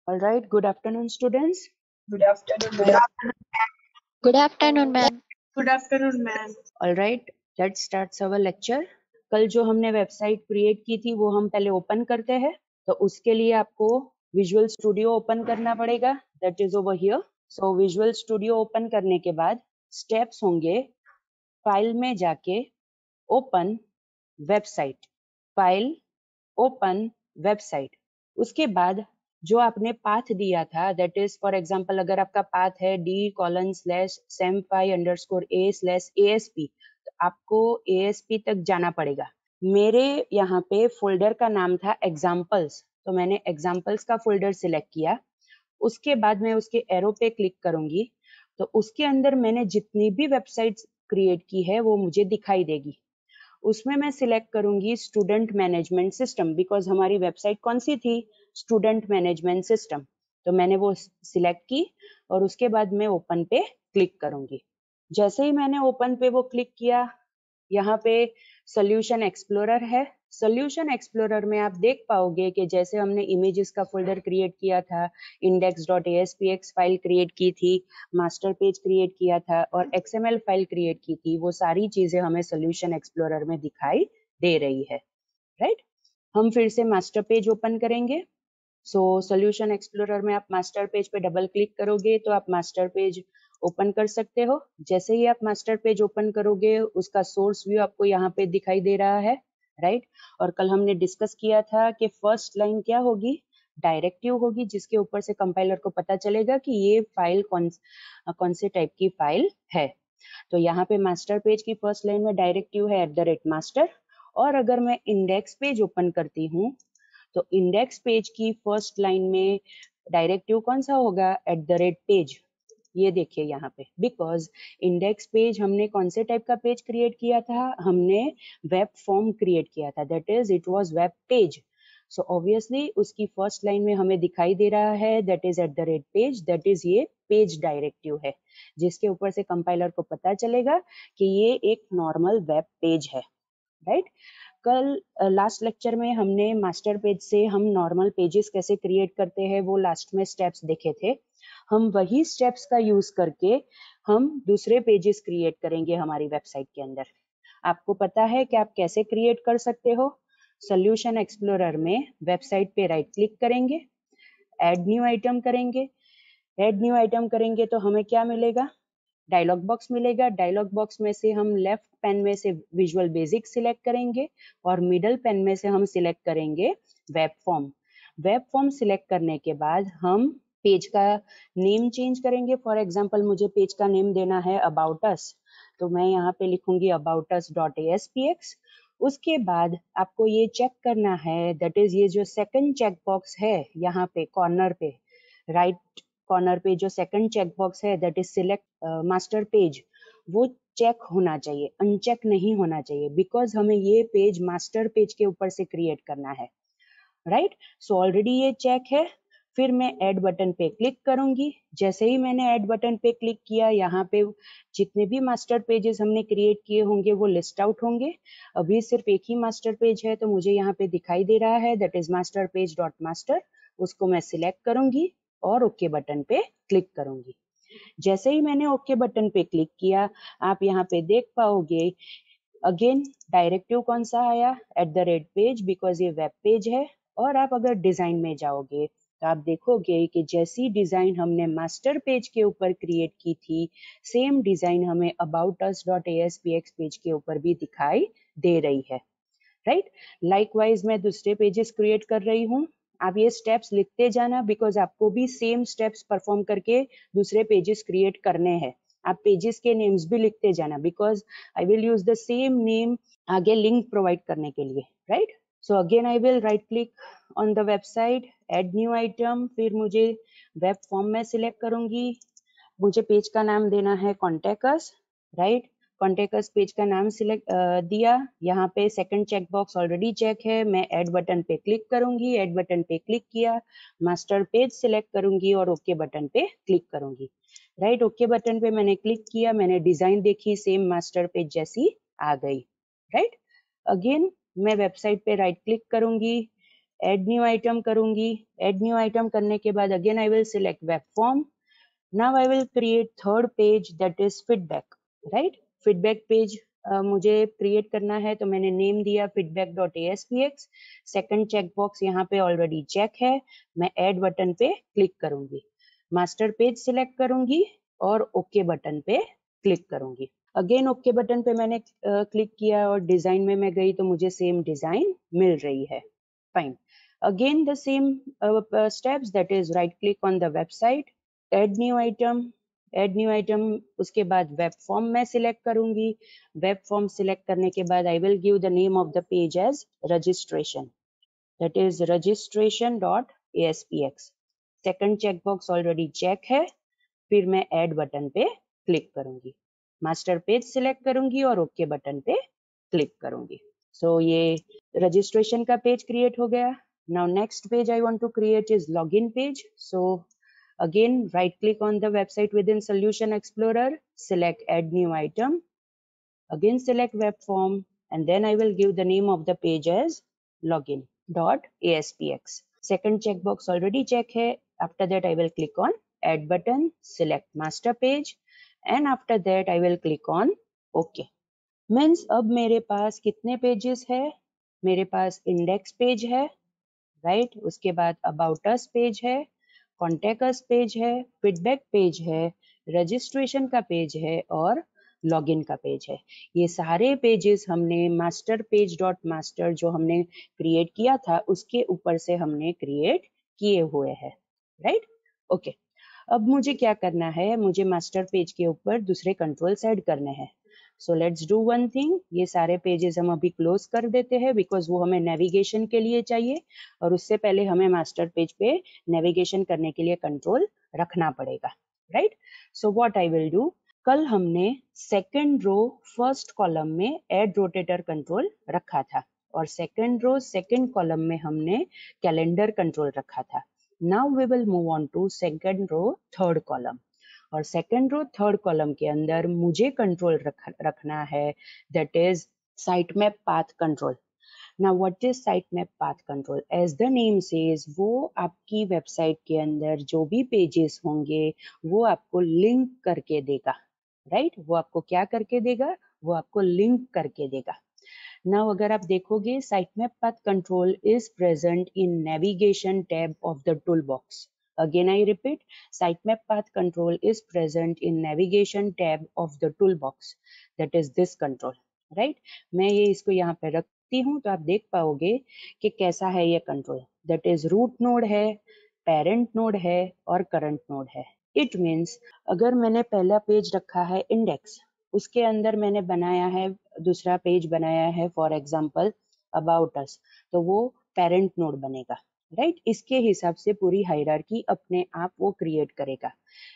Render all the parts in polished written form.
All right, good afternoon, students. Good afternoon, ma'am. Good afternoon, ma'am. Good afternoon, ma'am. All right, let's start our lecture. कल जो हमने website create की थी वो हम पहले ओपन करते हैं, तो उसके लिए आपको विजुअल स्टूडियो ओपन करना पड़ेगा. That is over here. So visual studio open करने के बाद स्टेप्स होंगे, फाइल में जाके open website, file open website. उसके बाद जो आपने पाथ दिया था, दैट इज फॉर एग्जांपल अगर आपका पाथ है d:/sem5_a/asp, तो आपको asp तक जाना पड़ेगा. मेरे यहाँ पे फोल्डर का नाम था एग्जाम्पल्स, तो मैंने एग्जाम्पल्स का फोल्डर सिलेक्ट किया. उसके बाद मैं उसके एरो पे क्लिक करूंगी, तो उसके अंदर मैंने जितनी भी वेबसाइट्स क्रिएट की है वो मुझे दिखाई देगी. उसमें मैं सिलेक्ट करूंगी स्टूडेंट मैनेजमेंट सिस्टम, बिकॉज हमारी वेबसाइट कौन सी थी, स्टूडेंट मैनेजमेंट सिस्टम. तो मैंने वो सिलेक्ट की और उसके बाद मैं ओपन पे क्लिक करूंगी. जैसे ही मैंने ओपन पे वो क्लिक किया, यहाँ पे सोल्यूशन एक्सप्लोरर है. सोल्यूशन एक्सप्लोरर में आप देख पाओगे कि जैसे हमने इमेजेस का फोल्डर क्रिएट किया था, index.aspx फाइल क्रिएट की थी, मास्टर पेज क्रिएट किया था और XML फाइल क्रिएट की थी, वो सारी चीजें हमें सोल्यूशन एक्सप्लोरर में दिखाई दे रही है. राइट, हम फिर से मास्टर पेज ओपन करेंगे. सोल्यूशन एक्सप्लोरर में आप मास्टर पेज पे डबल क्लिक करोगे तो आप मास्टर पेज ओपन कर सकते हो. जैसे ही आप मास्टर पेज ओपन करोगे उसका सोर्स व्यू आपको यहाँ पे दिखाई दे रहा है. राइट, और कल हमने डिस्कस किया था कि फर्स्ट लाइन क्या होगी, डायरेक्टिव होगी, जिसके ऊपर से कंपाइलर को पता चलेगा कि ये फाइल कौन से टाइप की फाइल है. तो यहाँ पे मास्टर पेज की फर्स्ट लाइन में डायरेक्टिव है @master. और अगर मैं इंडेक्स पेज ओपन करती हूँ तो इंडेक्स पेज की फर्स्ट लाइन में डायरेक्टिव कौन सा होगा, @पेज. ये देखिए यहाँ पे, बिकॉज इंडेक्स पेज हमने कौन से टाइप का पेज क्रिएट किया था, हमने वेब फॉर्म क्रिएट किया था, that is it was web page. So obviously उसकी फर्स्ट लाइन में हमें दिखाई दे रहा है that is @page, that is ये पेज डायरेक्टिव है, जिसके ऊपर से कंपाइलर को पता चलेगा कि ये एक नॉर्मल वेब पेज है. राइट, कल लास्ट लेक्चर में हमने मास्टर पेज से हम नॉर्मल पेजेस कैसे क्रिएट करते हैं वो लास्ट में स्टेप्स देखे थे. हम वही स्टेप्स का यूज करके हम दूसरे पेजेस क्रिएट करेंगे हमारी वेबसाइट के अंदर. आपको पता है कि आप कैसे क्रिएट कर सकते हो. सोल्यूशन एक्सप्लोरर में वेबसाइट पे राइट क्लिक करेंगे, ऐड न्यू आइटम करेंगे. ऐड न्यू आइटम करेंगे तो हमें क्या मिलेगा, डायलॉग बॉक्स मिलेगा. डायलॉग बॉक्स में से हम लेफ्ट पेन में से विजुअल बेसिक सिलेक्ट करेंगे और मिडल पेन में से हम सिलेक्ट करेंगे web form. Web form select करने के बाद हम पेज का नेम चेंज करेंगे. फॉर एग्जांपल मुझे पेज का नेम देना है अबाउट अस, तो मैं यहाँ पे लिखूंगी aboutus.aspx. उसके बाद आपको ये चेक करना है, दैट इज ये जो सेकंड चेक बॉक्स है यहाँ पे कॉर्नर पे, राइट कॉर्नर पे जो सेकंड चेक बॉक्स है that is select master page, वो चेक होना चाहिए, अनचेक नहीं होना चाहिए, बिकॉज हमें ये पेज मास्टर पेज के ऊपर से क्रिएट करना है. राइट, सो ऑलरेडी ये चेक है. फिर मैं ऐड बटन पे क्लिक करूंगी. जैसे ही मैंने ऐड बटन पे क्लिक किया, यहाँ पे जितने भी मास्टर पेजेस हमने क्रिएट किए होंगे वो लिस्ट आउट होंगे. अभी सिर्फ एक ही मास्टर पेज है तो मुझे यहाँ पे दिखाई दे रहा है that is master page dot master. उसको मैं सिलेक्ट करूंगी और ओके बटन पे क्लिक करूंगी. जैसे ही मैंने ओके बटन पे क्लिक किया, आप यहाँ पे देख पाओगे अगेन डायरेक्टिव कौन सा आया, @पेज, बिकॉज ये वेब पेज है. और आप अगर डिजाइन में जाओगे तो आप देखोगे कि जैसी डिजाइन हमने मास्टर पेज के ऊपर क्रिएट की थी, सेम डिजाइन हमें aboutus.aspx पेज के ऊपर भी दिखाई दे रही है. राइट, लाइकवाइज मैं दूसरे पेजेस क्रिएट कर रही हूँ. आप ये स्टेप्स लिखते जाना, बिकॉज आपको भी सेम स्टेप्स परफॉर्म करके दूसरे पेजेस क्रिएट करने हैं. आप पेजेस के नेम्स भी लिखते जाना, because I will use the same name आगे लिंक प्रोवाइड करने के लिए. Right, so again I will right click on the website, add new item. फिर मुझे वेब फॉर्म में सिलेक्ट करूंगी. मुझे पेज का नाम देना है contact us. Right, contact us page का नाम सिलेक्ट दिया. यहाँ पे second check box already check है. मैं ऐड बटन पे क्लिक करूंगी. ऐड बटन पे क्लिक किया, मास्टर पेज सिलेक्ट करूंगी और ओके बटन पे क्लिक करूंगी. राइट, ओके बटन पे मैंने क्लिक किया, मैंने डिजाइन देखी, सेम मास्टर पेज जैसी आ गई. राइट, अगेन मैं वेबसाइट पे राइट क्लिक करूंगी, एड न्यू आइटम करूंगी। एड न्यू आइटम करने के बाद again I will select web form. Now I will create third page that is feedback, right. Feedback page मुझे क्रिएट करना है, तो मैंने नेम दिया feedback.aspx। सेकंड चेकबॉक्स यहाँ पे ऑलरेडी चेक है, मैं ऐड बटन पे क्लिक करूंगी। मास्टर पेज सिलेक्ट करूंगी और ओके बटन पे क्लिक करूंगी। अगेन ओके बटन पे मैंने क्लिक किया और डिजाइन में मैं गई तो मुझे सेम डिजाइन मिल रही है। Fine. Again the same steps, that is right click on the website, add new item. Add new item, उसके बाद वेब फॉर्म मैं सिलेक्ट करूंगी। वेब फॉर्म सिलेक्ट करने के बाद I will give the name of the page as registration, that is registration.aspx। Second checkbox already check है, फिर मैं ऐड बटन पे क्लिक करूंगी। मास्टर पेज सिलेक्ट करूंगी और ओके बटन पे क्लिक करूंगी। सो ये रजिस्ट्रेशन का पेज क्रिएट हो गया। Now next page I want to create is login page. So again right click on the website within Solution Explorer, select add new item, again select web form, and then I will give the name of the page as login.aspx। second checkbox already check hai, after that I will click on add button, select master page, and after that I will click on OK। Means अब मेरे पास कितने pages है, मेरे पास index page है, right. उसके बाद about us page है, contact us page है, फीडबैक पेज है, रजिस्ट्रेशन का पेज है और लॉगिन का पेज है। ये सारे पेजेस हमने मास्टर पेज डॉट मास्टर जो हमने क्रिएट किया था उसके ऊपर से हमने क्रिएट किए हुए हैं, राइट। ओके, अब मुझे क्या करना है, मुझे मास्टर पेज के ऊपर दूसरे कंट्रोल्स ऐड करने हैं। So let's do one thing, ये सारे पेजेस हम अभी क्लोज कर देते हैं बिकॉज वो हमें नेविगेशन के लिए चाहिए और उससे पहले हमें मास्टर पेज पे नेविगेशन करने के लिए कंट्रोल रखना पड़ेगा, right. So what I will do, कल हमने सेकंड रो फर्स्ट कॉलम में ऐड रोटेटर कंट्रोल रखा था और सेकंड रो सेकंड कॉलम में हमने कैलेंडर कंट्रोल रखा था। Now we will move on to second row third column, और सेकंड रो थर्ड कॉलम के अंदर मुझे कंट्रोल रखना है, that is sitemap path control. Now what is sitemap path control? As the name says, वो आपकी वेबसाइट के अंदर जो भी पेजेस होंगे वो आपको लिंक करके देगा, राइट। वो आपको क्या करके देगा, वो आपको लिंक करके देगा। नाउ अगर आप देखोगे sitemap path control is present in navigation tab of the toolbox. Again I repeat, sitemap path control is present in navigation tab of the toolbox, that is this control, right। मैं ये इसको यहाँ पे रखती हूँ तो आप देख पाओगे कि कैसा है ये control, that is root node है, पेरेंट नोड है और करंट नोड है। इट मीन्स अगर मैंने पहला पेज रखा है इंडेक्स, उसके अंदर मैंने बनाया है दूसरा पेज बनाया है फॉर एग्जांपल अबाउट अस, तो वो पेरेंट नोड बनेगा, राइट। इसके हिसाब से पूरी हायरार्की अपने आप वो क्रिएट करेगा,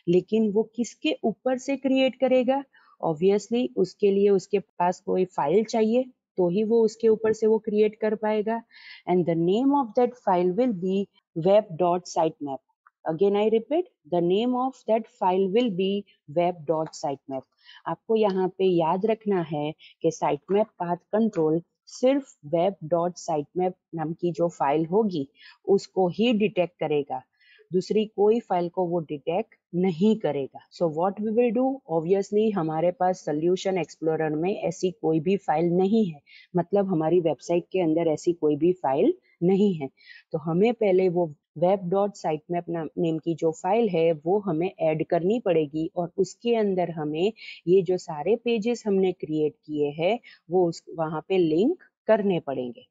लेकिन वो किसके ऊपर से क्रिएट करेगा, ऑब्वियसली उसके लिए उसके पास कोई फाइल चाहिए तो ही वो उसके ऊपर से वो क्रिएट कर पाएगा। And the name of that file will be web.sitemap। Again I repeat, the name of that file will be web.sitemap। आपको यहाँ पे याद रखना है कि साइटमैप पाथ कंट्रोल सिर्फ web.sitemap नाम की जो फाइल होगी उसको ही डिटेक्ट करेगा, दूसरी कोई फाइल को वो डिटेक्ट नहीं करेगा। So what we will do, obviously हमारे पास सोल्यूशन एक्सप्लोरर में ऐसी कोई भी फाइल नहीं है, मतलब हमारी वेबसाइट के अंदर ऐसी कोई भी फाइल नहीं है, तो हमें पहले वो web.sitemap नेम की जो फाइल है वो हमें ऐड करनी पड़ेगी और उसके अंदर हमें ये जो सारे पेजेस हमने क्रिएट किए हैं वो वहाँ पे लिंक करने पड़ेंगे।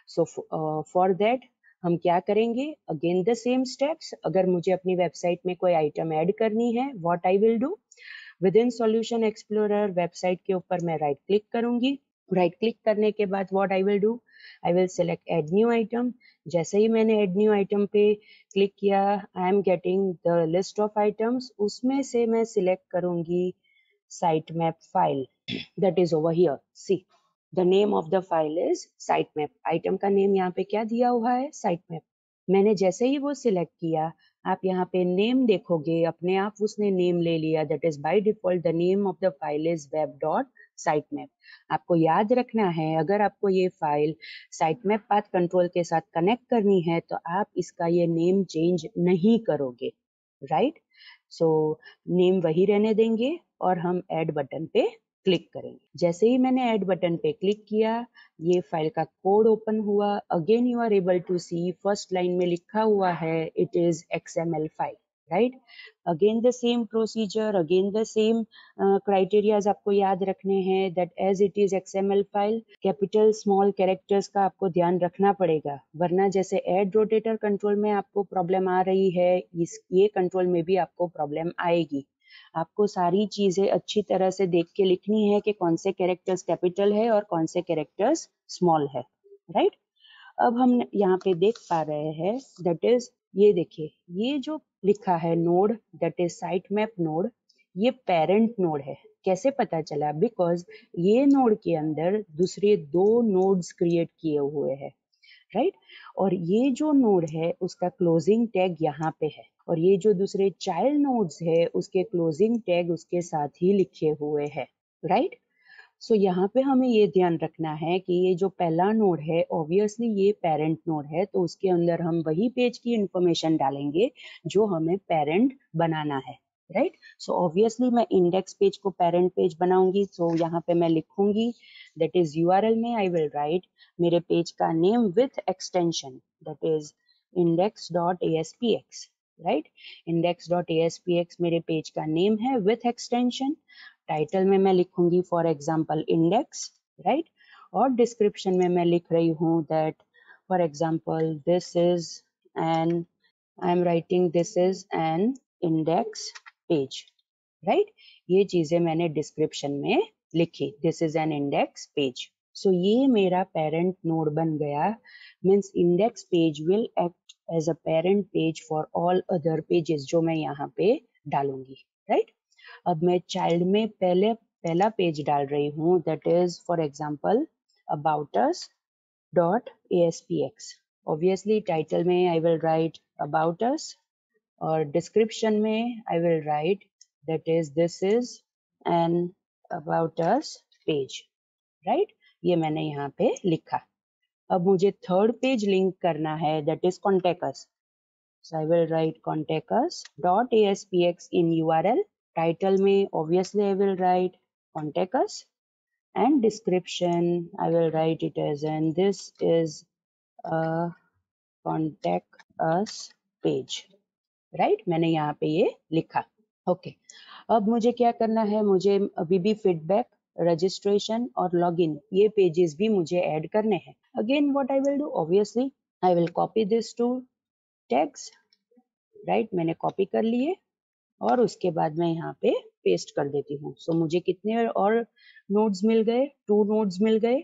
सो फॉर दैट हम क्या करेंगे, अगेन द सेम स्टेप्स। अगर मुझे अपनी वेबसाइट में कोई आइटम ऐड करनी है, what I will do, with in solution explorer website के ऊपर मैं राइट क्लिक करूंगी। राइट क्लिक करने के बाद what I will do, I will select add new item. जैसे ही मैंने ऐड न्यू आइटम पे क्लिक किया, I am getting the list of items, उसमें से मैं सिलेक्ट करूंगी sitemap file, that is over here, see the name of the file is sitemap। Item का नेम यहाँ पे क्या दिया हुआ है, sitemap। मैंने जैसे ही वो सिलेक्ट किया आप यहाँ पे नेम देखोगे, अपने आप उसने नेम ले लिया, that is by default the name of the file is web.sitemap। आपको याद रखना है, अगर आपको ये फाइल साइटमैप पाथ कंट्रोल के साथ कनेक्ट करनी है तो आप इसका ये नेम चेंज नहीं करोगे, राइट। सो नेम वही रहने देंगे और हम ऐड बटन पे क्लिक करेंगे। जैसे ही मैंने ऐड बटन पे क्लिक किया, ये फाइल का कोड ओपन हुआ। Again you are able to see first line में लिखा हुआ है it is XML file, right. Again the same procedure, again the same criterias आपको याद रखने हैं, that as it is XML file, capital small characters का आपको ध्यान रखना पड़ेगा, वरना जैसे ऐड रोटेटर कंट्रोल में आपको प्रॉब्लम आ रही है, ये कंट्रोल में भी आपको प्रॉब्लम आएगी। आपको सारी चीजें अच्छी तरह से देख के लिखनी है कि कौन से कैरेक्टर्स कैपिटल है और कौन से कैरेक्टर्स स्मॉल है, राइट। अब हम यहाँ पे देख पा रहे हैं, दैट इज ये देखिए, ये जो लिखा है node, that is sitemap node, ये पेरेंट नोड है। कैसे पता चला? बिकॉज ये नोड के अंदर दूसरे 2 नोड्स क्रिएट किए हुए हैं, राइट। और ये जो नोड है उसका क्लोजिंग टैग यहाँ पे है, और ये जो दूसरे चाइल्ड नोड्स है उसके क्लोजिंग टैग उसके साथ ही लिखे हुए हैं, राइट। सो यहाँ पे हमें ये ध्यान रखना है कि ये जो पहला नोड है ऑब्वियसली ये पेरेंट नोड है, तो उसके अंदर हम वही पेज की इंफॉर्मेशन डालेंगे जो हमें पेरेंट बनाना है, राइट। सो ऑब्वियसली मैं इंडेक्स पेज को पेरेंट पेज बनाऊंगी, सो यहाँ पे मैं लिखूंगी दैट इज URL में आई विल राइट मेरे पेज का name with extension, that is index.aspx, right. index.aspx मेरे पेज का नेम है विथ एक्सटेंशन। टाइटल में मैं लिखूंगी फॉर एग्जाम्पल इंडेक्स, राइट। और डिस्क्रिप्शन में मैं लिख रही हूँ that for example this is an, I am writing this is an index page, right. ये चीजें मैंने डिस्क्रिप्शन में लिखी, this is an index page. So ये मेरा पेरेंट नोड बन गया, means index page will act as a parent page for all other pages जो मैं यहाँ पे डालूंगी, राइट। अब मैं चाइल्ड में पहला पेज डाल रही हूँ, that is for example about us dot ASPX। Obviously title में I will write about us, और डिस्क्रिप्शन में I will write that is this is an about us page, right. ये मैंने यहाँ पे लिखा। अब मुझे थर्ड पेज लिंक करना है, that is contact us, so I will write contact us dot ASPX in URL. Title में obviously I will write contact us, and description I will write it as and this is a contact us page, right? मैंने यहाँ पे ये लिखा, okay. अब मुझे क्या करना है, मुझे अभी भी फीडबैक, रजिस्ट्रेशन और लॉगिन ये पेजेस भी मुझे ऐड करने हैं। Again what I will do, obviously I will copy this to tags, right. मैंने कॉपी कर लिए और उसके बाद मैं यहाँ पे पेस्ट कर देती हूँ। सो मुझे कितने और नोड्स मिल गए? 2 नोड्स मिल गए।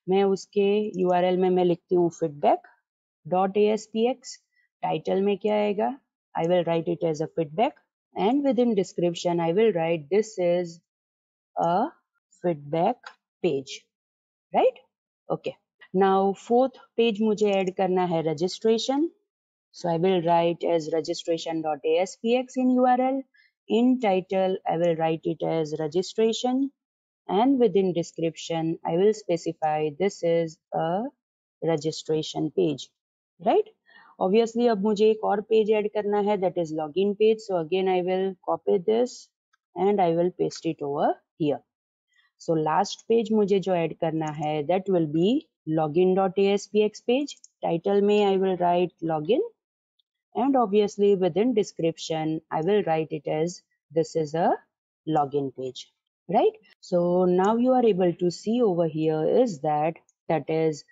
मैं उसके URL में मैं लिखती हूँ फीडबैक डॉट ASPX। टाइटल में क्या आएगा? I will write it as a feedback, and with in description I will write this is a feedback page, right. Okay, now fourth page मुझे ऐड करना है registration. So I will write as registration.aspx in URL. In title, I will write it as registration, and within description, I will specify this is a registration page, right? Obviously, अब मुझे एक और page add करना है, that is login page. So again, I will copy this and I will paste it over here. So last page मुझे जो add करना है, that will be login.aspx page. Title में I will write login, and obviously within description I will write it as this is a login page, right? So now you are able to see over here is that is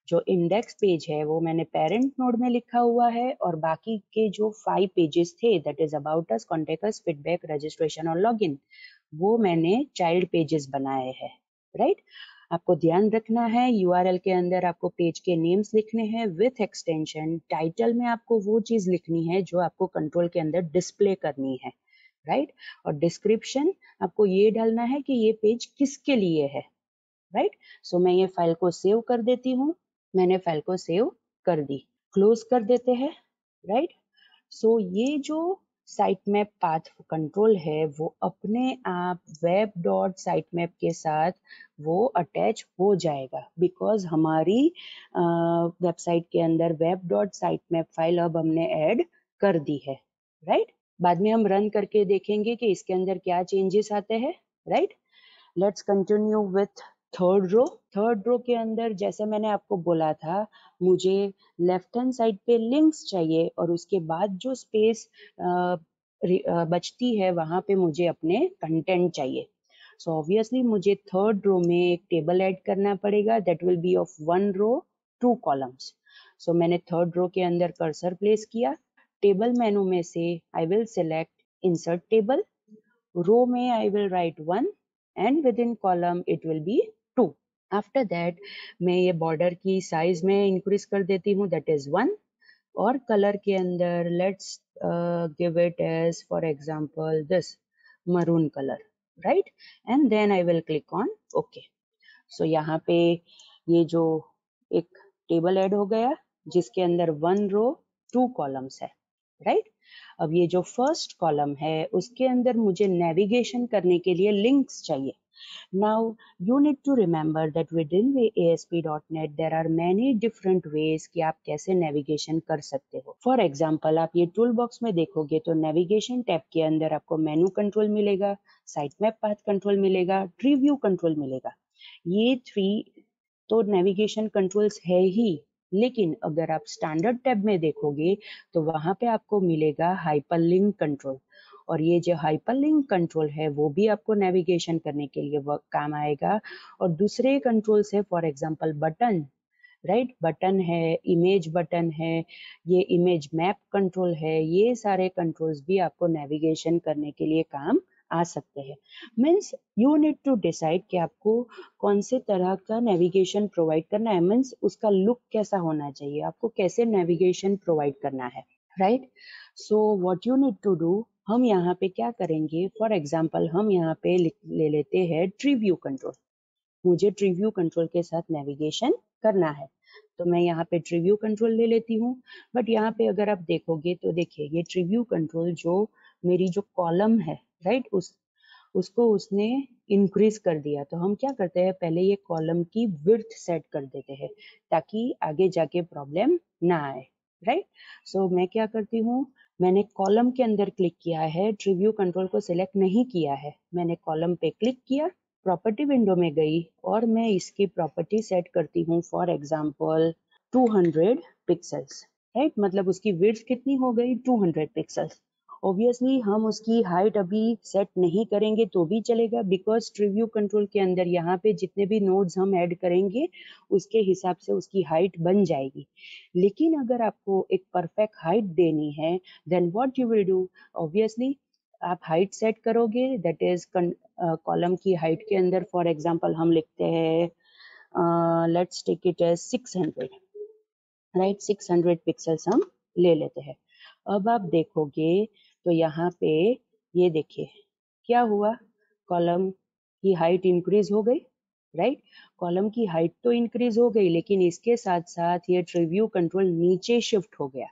जो index page है वो मैंने parent node में लिखा हुआ है, और बाकी के जो 5 पेजेस थे that is about us, contact us, feedback, registration और लॉगिन, वो मैंने चाइल्ड पेजेस बनाए हैं, राइट। आपको ध्यान रखना है URL के अंदर आपको पेज के नेम्स लिखने हैं विथ एक्सटेंशन। टाइटल में आपको वो चीज लिखनी है जो आपको कंट्रोल के अंदर डिस्प्ले करनी है, राइट। और डिस्क्रिप्शन आपको ये डालना है कि ये पेज किसके लिए है, राइट। सो मैं ये फाइल को सेव कर देती हूँ। मैंने फाइल को सेव कर दी, क्लोज कर देते हैं, राइट। सो ये जो साइट मैप पाथ कंट्रोल है वो अपने आप वेब डॉट साइट मैप के साथ वो अटैच हो जाएगा, बिकॉज हमारी वेबसाइट के अंदर web dot site map file अब हमने ऐड कर दी है, राइट। बाद में हम रन करके देखेंगे कि इसके अंदर क्या चेंजेस आते हैं, right. Let's continue with third row. Third row के अंदर जैसे मैंने आपको बोला था, मुझे लेफ्ट हैंड साइड पे लिंक्स चाहिए और उसके बाद जो स्पेस बचती है वहां पे मुझे अपने कंटेंट चाहिए। सो ऑब्वियसली मुझे थर्ड रो में एक टेबल ऐड करना पड़ेगा that will be of 1 row 2 columns. So मैंने थर्ड रो के अंदर कर्सर प्लेस किया। टेबल मेनू में से I will select insert table. Row में I will write 1 and within column it will be 2. After that मैं ये border की size में increase कर देती हूँ, that is 1. और color के अंदर let's give it as for example this maroon color, right? And then I will click on OK. So यहाँ पे ये जो एक टेबल ऐड हो गया जिसके अंदर 1 रो 2 कॉलम्स है, राइट। अब ये जो फर्स्ट कॉलम है उसके अंदर मुझे नेविगेशन करने के लिए लिंक्स चाहिए। Now you need to remember that within ASP.NET there are many different ways कि आप कैसे नेविगेशन कर सकते हो। फॉर एग्जाम्पल आप ये टूल बॉक्स में देखोगे तो नेविगेशन टैब के अंदर आपको मेनू कंट्रोल मिलेगा, साइट मैप पाथ कंट्रोल मिलेगा, ट्री व्यू कंट्रोल मिलेगा। ये 3 तो नेविगेशन कंट्रोल्स है ही, लेकिन अगर आप स्टैंडर्ड टैब में देखोगे तो वहां पे आपको मिलेगा हाइपरलिंक कंट्रोल, और ये जो हाइपरलिंक कंट्रोल है वो भी आपको नेविगेशन करने के लिए काम आएगा। और दूसरे कंट्रोल्स है for example button, right, button है, इमेज बटन है, ये इमेज मैप कंट्रोल है, ये सारे कंट्रोल्स भी आपको नेविगेशन करने के लिए काम आ सकते हैं। Means you need to decide कि आपको कौन से तरह का नेविगेशन प्रोवाइड करना है, मीन्स उसका लुक कैसा होना चाहिए, आपको कैसे नेविगेशन प्रोवाइड करना है, right. So what you need to do, हम यहाँ पे क्या करेंगे, फॉर एग्जाम्पल हम यहाँ पे ले लेते हैं ट्री व्यू कंट्रोल। मुझे ट्री व्यू कंट्रोल के साथ नेविगेशन करना है तो मैं यहाँ पे ट्री व्यू कंट्रोल ले लेती हूँ। बट यहाँ पे अगर आप देखोगे तो देखिए ये ट्री व्यू कंट्रोल जो मेरी जो कॉलम है, राइट, उसको उसने इंक्रीज कर दिया। तो हम क्या करते हैं, पहले ये कॉलम की विड्थ सेट कर देते हैं ताकि आगे जाके प्रॉब्लम ना आए, राइट। सो मैं क्या करती हूँ, मैंने कॉलम के अंदर क्लिक किया है, ट्री व्यू कंट्रोल को सिलेक्ट नहीं किया है, मैंने कॉलम पे क्लिक किया, प्रॉपर्टी विंडो में गई और मैं इसकी प्रॉपर्टी सेट करती हूँ फॉर एग्जांपल 200 पिक्सेल्स, राइट, मतलब उसकी विड्थ कितनी हो गई 200 पिक्सेल्स। ऑब्वियसली हम उसकी हाइट अभी सेट नहीं करेंगे तो भी चलेगा, बिकॉज ट्री व्यू कंट्रोल के अंदर यहाँ पे जितने भी नोड्स हम ऐड करेंगे उसके हिसाब से उसकी हाइट बन जाएगी। लेकिन अगर आपको एक परफेक्ट हाइट देनी है then what you will do, obviously आप हाइट सेट करोगे, दैट इज कॉलम की हाइट के अंदर फॉर एग्जांपल हम लिखते हैं let's take it as 600, right, 600 pixels हम ले लेते हैं। अब आप देखोगे तो यहाँ पे ये देखिए क्या हुआ, कॉलम की हाइट इंक्रीज हो गई, राइट, कॉलम की हाइट तो इंक्रीज हो गई लेकिन इसके साथ साथ ये ट्री व्यू कंट्रोल नीचे शिफ्ट हो गया,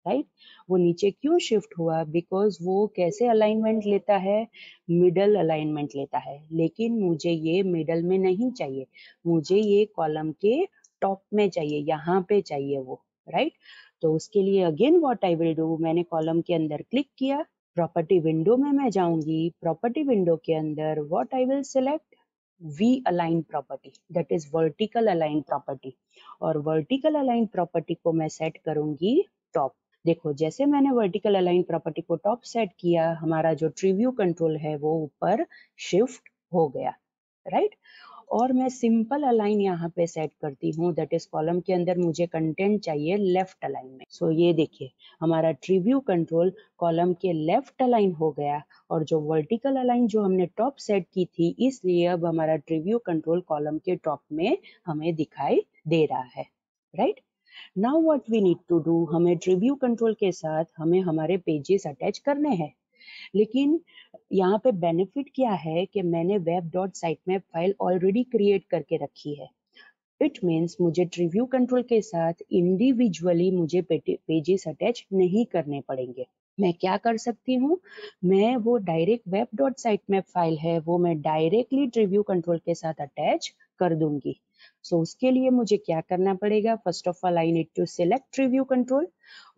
राइट। वो नीचे क्यों शिफ्ट हुआ, बिकॉज वो कैसे अलाइनमेंट लेता है, मिडल अलाइनमेंट लेता है, लेकिन मुझे ये मिडल में नहीं चाहिए, मुझे ये कॉलम के टॉप में चाहिए, यहाँ पे चाहिए वो, राइट। तो उसके लिए again what I will do, मैंने कॉलम के अंदर क्लिक किया, प्रॉपर्टी विंडो में मैं जाऊंगी, प्रॉपर्टी विंडो के अंदर what I will select V align property, that is vertical align property, और वर्टिकल अलाइन प्रॉपर्टी को मैं सेट करूंगी टॉप। देखो जैसे मैंने वर्टिकल अलाइन प्रॉपर्टी को टॉप सेट किया, हमारा जो ट्री व्यू कंट्रोल है वो ऊपर शिफ्ट हो गया, राइट। और मैं सिंपल अलाइन यहाँ पे सेट करती हूँ, दैट इज कॉलम के अंदर मुझे कंटेंट चाहिए लेफ्ट अलाइन में। सो ये देखिए हमारा ट्री व्यू कंट्रोल कॉलम के लेफ्ट अलाइन हो गया, और जो वर्टिकल अलाइन जो हमने टॉप सेट की थी, इसलिए अब हमारा ट्री व्यू कंट्रोल कॉलम के टॉप में हमें दिखाई दे रहा है, right. Now what we need to do, हमें ट्री व्यू कंट्रोल के साथ हमें हमारे पेजेस अटैच करने हैं, लेकिन यहाँ पे बेनिफिट क्या है कि मैंने web dot site map file already create करके रखी है। इट मीन्स मुझे ट्रीव्यू कंट्रोल के साथ इंडिविजुअली मुझे पेजेस अटैच नहीं करने पड़ेंगे। मैं क्या कर सकती हूँ, मैं वो direct web dot sitemap file है वो मैं डायरेक्टली ट्रीव्यू कंट्रोल के साथ अटैच कर दूंगी। सो उसके लिए मुझे क्या करना पड़ेगा, first of all I need to select treeview control.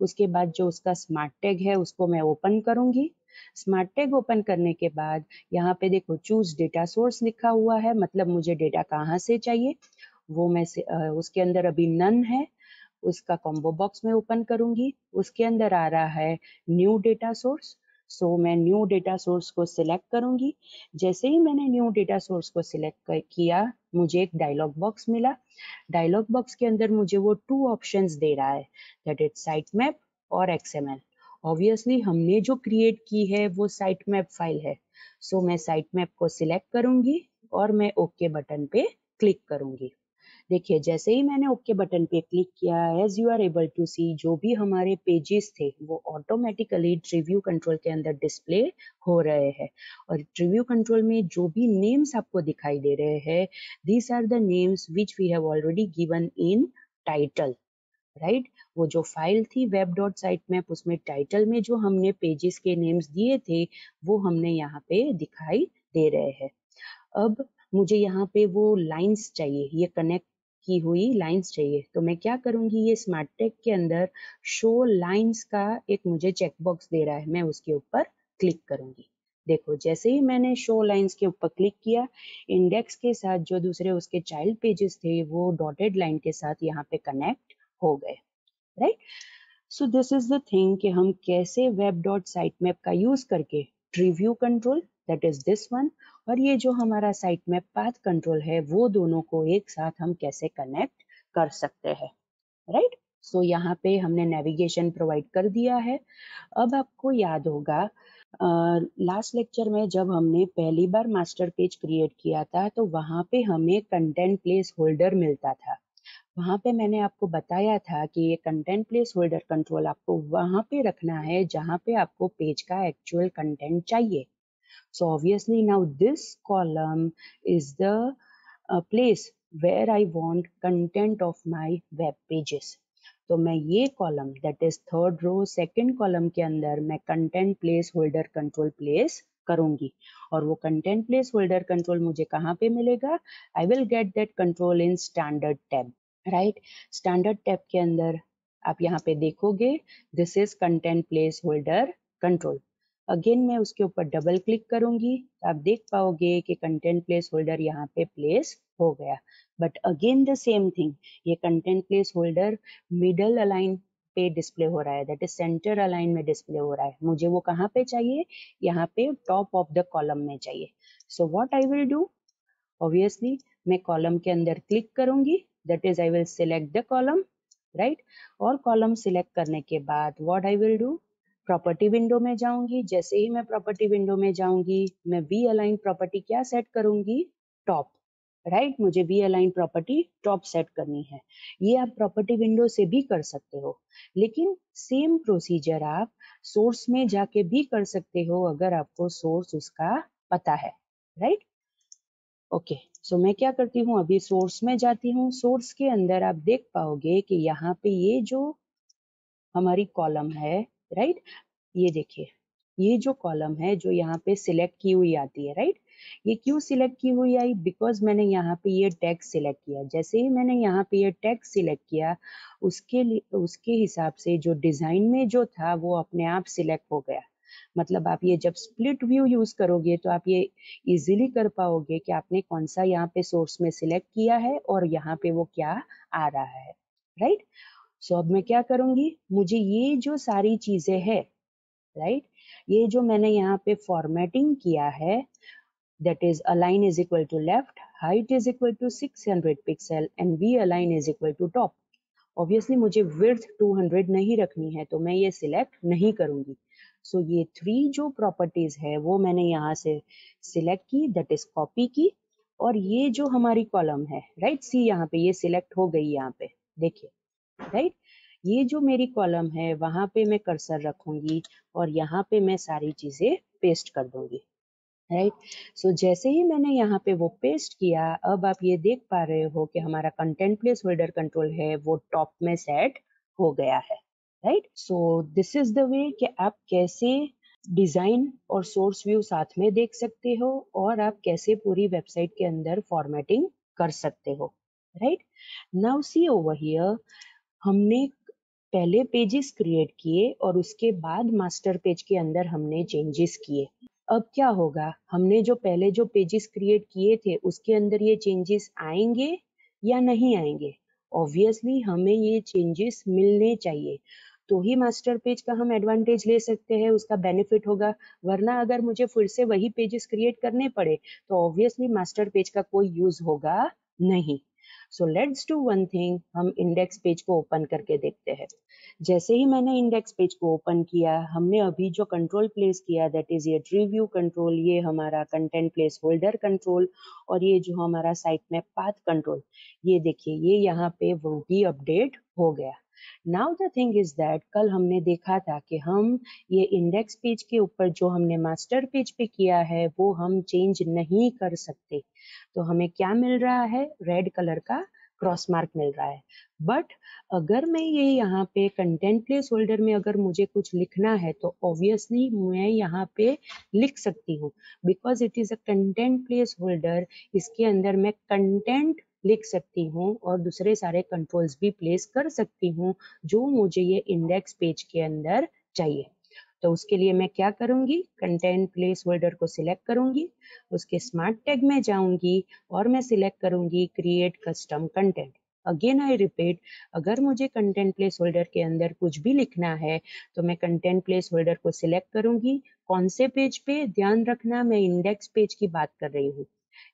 उसके बाद जो उसका स्मार्ट टैग है उसको मैं ओपन करूंगी। स्मार्ट टैग ओपन करने के बाद यहाँ पे देखो चूज डेटा सोर्स लिखा हुआ है, मतलब मुझे डेटा कहाँ से चाहिए वो मैं उसके अंदर अभी नन है, उसका कॉम्बो बॉक्स में ओपन करूंगी। उसके अंदर आ रहा है न्यू डेटा सोर्स। सो मैं न्यू डेटा सोर्स को सिलेक्ट करूंगी। जैसे ही मैंने न्यू डेटा सोर्स को सिलेक्ट किया मुझे एक डायलॉग बॉक्स मिला। डायलॉग बॉक्स के अंदर मुझे वो 2 ऑप्शंस दे रहा है, दैट इज साइटमैप और XML। ऑब्वियसली हमने जो क्रिएट की है वो साइटमैप फाइल है। सो मैं साइटमैप को सिलेक्ट करूंगी और मैं ओके बटन पे क्लिक करूंगी। देखिए जैसे ही मैंने ओके बटन पे क्लिक किया, as you are able to see जो भी हमारे पेजेस थे वो ऑटोमेटिकली ट्रीव्यू कंट्रोल के अंदर डिस्प्ले हो रहे हैं। और ट्रीव्यू कंट्रोल में जो भी नेम्स आपको दिखाई दे रहे हैं, these are the names which we have already given in title, right. वो जो फाइल थी वेब डॉट साइटमैप उसमें टाइटल में जो हमने पेजेस के नेम्स दिए थे वो हमने यहाँ पे दिखाई दे रहे हैं। अब मुझे यहाँ पे वो लाइंस चाहिए, ये कनेक्ट की हुई लाइंस चाहिए, तो मैं क्या करूंगी, ये स्मार्ट टैग के अंदर शो लाइंस का एक मुझे चेकबॉक्स दे रहा है, मैं उसके ऊपर क्लिक करूंगी। देखो जैसे ही मैंने शो लाइंस के ऊपर क्लिक किया, इंडेक्स के साथ जो दूसरे उसके चाइल्ड पेजेस थे वो डॉटेड लाइन के साथ यहाँ पे कनेक्ट हो गए, right. So this is the thing कि हम कैसे वेब डॉट साइटमैप का यूज करके treeview control that is this one और ये जो हमारा साइटमैप पाथ कंट्रोल है वो दोनों को एक साथ हम कैसे कनेक्ट कर सकते हैं, राइट। सो यहाँ पे हमने नेविगेशन प्रोवाइड कर दिया है। अब आपको याद होगा लास्ट लेक्चर में जब हमने पहली बार मास्टर पेज क्रिएट किया था तो वहाँ पे हमें कंटेंट प्लेस होल्डर मिलता था। वहाँ पे मैंने आपको बताया था कि ये कंटेंट प्लेस होल्डर कंट्रोल आपको वहाँ पे रखना है जहाँ पे आपको पेज का एक्चुअल कंटेंट चाहिए। So obviously now this column is the place where I want content of my web pages. तो मैं ये column that is third row second column के अंदर मैं content place holder control place करूंगी और वो कंटेंट प्लेस होल्डर कंट्रोल मुझे कहाँ पे मिलेगा, I will get that control in standard tab, right. Standard tab के अंदर आप यहाँ पे देखोगे this is content place holder control. Again मैं उसके ऊपर डबल क्लिक करूंगी तो आप देख पाओगे कि कंटेंट प्लेस होल्डर यहाँ पे प्लेस हो गया। But again the same thing, ये content place holder middle align पे डिस्प्ले हो रहा है, दैट इज सेंटर अलाइन में डिस्प्ले हो रहा है। मुझे वो कहाँ पे चाहिए, यहाँ पे टॉप ऑफ द कॉलम में चाहिए। So what I will do, obviously मैं कॉलम के अंदर क्लिक करूंगी, that is I will select the column, right. और कॉलम सिलेक्ट करने के बाद what I will do, property window में जाऊंगी। जैसे ही मैं प्रॉपर्टी विंडो में जाऊंगी मैं वी अलाइन प्रॉपर्टी क्या सेट करूंगी, टॉप, राइट। मुझे V align property top set करनी है। ये आप प्रॉपर्टी विंडो से भी कर सकते हो, लेकिन सेम प्रोसीजर आप सोर्स में जाके भी कर सकते हो अगर आपको सोर्स उसका पता है, राइट। ओके, सो मैं क्या करती हूँ, अभी सोर्स में जाती हूँ। सोर्स के अंदर आप देख पाओगे कि यहाँ पे ये जो हमारी कॉलम है, राइट, ये देखिए ये जो कॉलम है जो यहाँ पे सिलेक्ट की हुई आती है, राइट। ये क्यों सिलेक्ट की हुई आई, बिकॉज मैंने यहाँ पे ये टैग सिलेक्ट किया। जैसे ही मैंने यहाँ पे ये टैग सिलेक्ट किया उसके हिसाब से जो डिजाइन में जो था वो अपने आप सिलेक्ट हो गया। मतलब आप ये जब स्प्लिट व्यू यूज करोगे तो आप ये इजीली कर पाओगे कि आपने कौन सा यहाँ पे सोर्स में सिलेक्ट किया है और यहाँ पे वो क्या आ रहा है, राइट। सो अब मैं क्या करूंगी, मुझे ये जो सारी चीजें है, राइट, ये जो मैंने यहाँ पे फॉर्मेटिंग किया है, that is align is equal to left, height is equal to 600 pixel and v align is equal to top। Obviously मुझे विड्थ 200 नहीं रखनी है तो मैं ये सिलेक्ट नहीं करूंगी। सो ये 3 जो प्रॉपर्टीज है वो मैंने यहाँ से सिलेक्ट की, दैट इज कॉपी की। और ये जो हमारी कॉलम है, राइट, सी यहाँ पे ये सिलेक्ट हो गई, यहाँ पे देखिए, राइट। ये जो मेरी कॉलम है वहां पे मैं कर्सर रखूंगी और यहाँ पे मैं सारी चीजें पेस्ट कर दूंगी। राइट। सो जैसे ही मैंने यहाँ पे वो पेस्ट किया, अब आप ये देख पा रहे हो कि हमारा कंटेंट प्लेस होल्डर कंट्रोल है वो टॉप में सेट हो गया है। Right. So this is the way कि आप कैसे डिजाइन और सोर्स व्यू साथ में देख सकते हो और आप कैसे पूरी वेबसाइट के अंदर फॉर्मेटिंग कर सकते हो। Right. Now see over here, हमने पहले पेजेस क्रिएट किए और उसके बाद मास्टर पेज के अंदर हमने चेंजेस किए। अब क्या होगा, हमने जो पहले जो पेजेस क्रिएट किए थे उसके अंदर ये चेंजेस आएंगे या नहीं आएंगे? ऑब्वियसली हमें ये चेंजेस मिलने चाहिए, तो ही मास्टर पेज का हम एडवांटेज ले सकते हैं, उसका बेनिफिट होगा। वरना अगर मुझे फिर से वही पेजेस क्रिएट करने पड़े तो ऑब्वियसली मास्टर पेज का कोई यूज होगा नहीं। So let's do one thing, हम इंडेक्स पेज को ओपन करके देखते हैं। जैसे ही मैंने इंडेक्स पेज को ओपन किया, हमने अभी जो कंट्रोल प्लेस किया दैट इज ये ट्री व्यू कंट्रोल, ये हमारा कंटेंट प्लेस होल्डर कंट्रोल, और ये जो हमारा साइट में पाथ कंट्रोल, ये देखिए ये यहाँ पे वो भी अपडेट हो गया। Now the thing is that कल हमने देखा था कि हम ये इंडेक्स पेज के ऊपर जो हमने मास्टर पेज पे किया है वो हम चेंज नहीं कर सकते। तो हमें क्या मिल रहा है, रेड कलर का क्रॉस मार्क मिल रहा है। बट अगर मैं ये यहाँ पे कंटेंट प्लेस होल्डर में अगर मुझे कुछ लिखना है तो ऑब्वियसली मैं यहाँ पे लिख सकती हूँ, because it is a content place holder. इसके अंदर मैं कंटेंट लिख सकती हूँ और दूसरे सारे कंट्रोल्स भी प्लेस कर सकती हूँ जो मुझे ये इंडेक्स पेज के अंदर चाहिए। तो उसके लिए मैं क्या करूंगी, कंटेंट प्लेस होल्डर को सिलेक्ट करूंगी, उसके स्मार्ट टैग में जाऊंगी और मैं सिलेक्ट करूंगी create custom content. Again I repeat, अगर मुझे कंटेंट प्लेस होल्डर के अंदर कुछ भी लिखना है तो मैं कंटेंट प्लेस होल्डर को सिलेक्ट करूंगी। कौन से पेज पे, ध्यान रखना मैं इंडेक्स पेज की बात कर रही हूँ।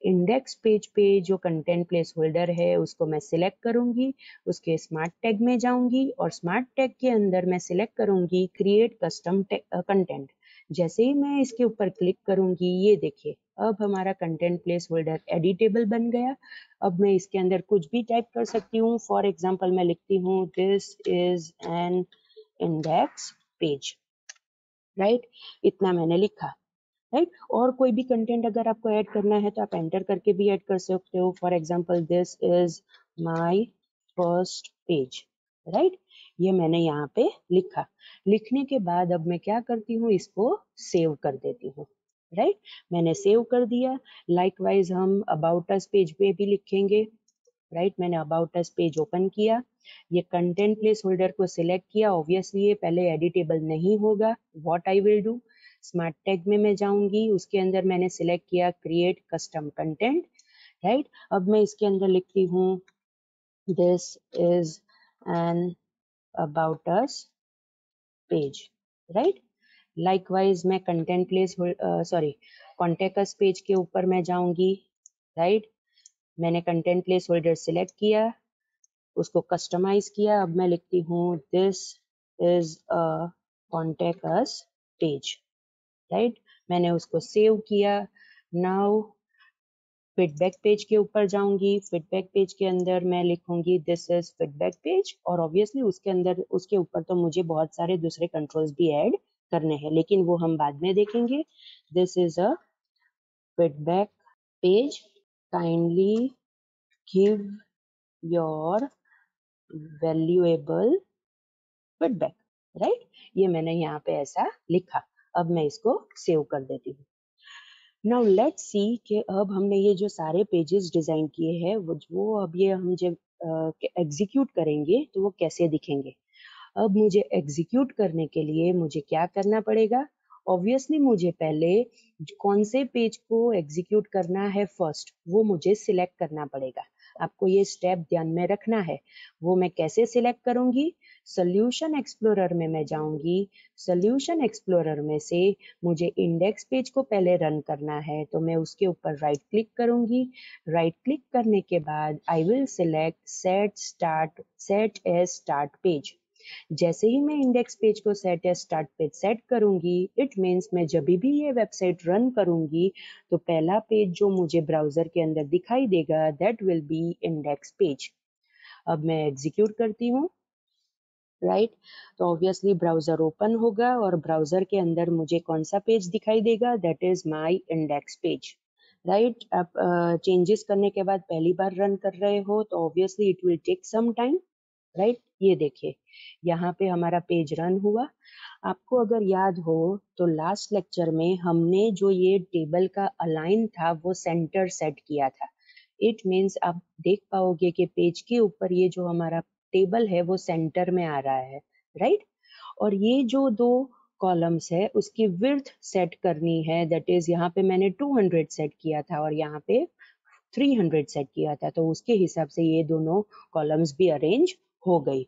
इंडेक्स पेज पे जो कंटेंट प्लेस होल्डर है उसको मैं सिलेक्ट करूंगी, उसके स्मार्ट टैग में जाऊंगी और स्मार्ट टैग के अंदर मैं सिलेक्ट करूंगी क्रिएट कस्टम कंटेंट। जैसे ही मैं इसके ऊपर क्लिक करूंगी, ये देखिए अब हमारा कंटेंट प्लेस होल्डर एडिटेबल बन गया। अब मैं इसके अंदर कुछ भी टाइप कर सकती हूँ। फॉर एग्जाम्पल मैं लिखती हूँ this is an index page. Right, इतना मैंने लिखा। राइट, और कोई भी कंटेंट अगर आपको ऐड करना है तो आप एंटर करके भी ऐड कर सकते हो। For example this is my first page. Right, ये मैंने यहाँ पे लिखा। लिखने के बाद अब मैं क्या करती हूँ, इसको सेव कर देती हूँ। राइट, मैंने सेव कर दिया। लाइकवाइज हम अबाउट अस पेज पे भी लिखेंगे। राइट, मैंने अबाउट अस पेज ओपन किया, ये कंटेंट प्लेस होल्डर को सिलेक्ट किया। ऑब्वियसली ये पहले एडिटेबल नहीं होगा। What I will do, smart tag में मैं जाऊंगी, उसके अंदर मैंने सिलेक्ट किया क्रिएट कस्टम कंटेंट। राइट, अब मैं इसके अंदर लिखती हूँ this is an about us page. Right, likewise मैं content place contact us page के ऊपर मैं जाऊंगी। राइट, मैंने कंटेंट प्लेस होल्डर सिलेक्ट किया, उसको कस्टमाइज किया। अब मैं लिखती हूँ this is a contact us page. Right, मैंने उसको सेव किया। नाउ फीडबैक पेज के ऊपर जाऊंगी, फीडबैक पेज के अंदर मैं लिखूंगी दिस इज फीडबैक पेज, और ऑब्वियसली उसके अंदर उसके ऊपर तो मुझे बहुत सारे दूसरे कंट्रोल्स भी ऐड करने हैं, लेकिन वो हम बाद में देखेंगे। This is a feedback page, kindly give your valuable feedback. Right, ये मैंने यहाँ पे ऐसा लिखा। अब मैं इसको सेव कर देती हूँ। नाउ लेट्स सी कि अब हमने ये जो सारे पेजेस डिजाइन किए हैं वो अब ये हम जब एग्जीक्यूट करेंगे तो वो कैसे दिखेंगे। अब मुझे एग्जीक्यूट करने के लिए मुझे क्या करना पड़ेगा, ऑब्वियसली मुझे पहले कौन से पेज को एग्जीक्यूट करना है फर्स्ट वो मुझे सिलेक्ट करना पड़ेगा। आपको ये स्टेप ध्यान में रखना है। वो मैं कैसे सिलेक्ट करूंगी, सोल्यूशन एक्सप्लोरर में मैं जाऊंगी। सोल्यूशन एक्सप्लोरर में से मुझे इंडेक्स पेज को पहले रन करना है तो मैं उसके ऊपर राइट क्लिक करूंगी। राइट क्लिक करने के बाद I will select set as start page. जैसे ही मैं इंडेक्स पेज को सेट या स्टार्ट पेज सेट करूंगी, इट मीन्स मैं जब भी ये वेबसाइट रन करूंगी तो पहला पेज जो मुझे ब्राउजर के अंदर दिखाई देगा that will B index page. अब मैं एग्जीक्यूट करती हूँ। राइट। तो ऑब्वियसली ब्राउजर ओपन होगा और ब्राउजर के अंदर मुझे कौन सा पेज दिखाई देगा, that is my index page, right. आप चेंजेस करने के बाद पहली बार रन कर रहे हो तो obviously it will take some time, right. ये देखिए यहाँ पे हमारा पेज रन हुआ। आपको अगर याद हो तो लास्ट लेक्चर में हमने जो ये टेबल का अलाइन था वो सेंटर सेट किया था। इट मीन्स आप देख पाओगे कि पेज के ऊपर ये जो हमारा टेबल है वो सेंटर में आ रहा है, राइट। और ये जो दो कॉलम्स है उसकी विड्थ सेट करनी है, दैट इज यहाँ पे मैंने 200 सेट किया था और यहाँ पे 300 सेट किया था, तो उसके हिसाब से ये दोनों कॉलम्स भी अरेंज हो गई।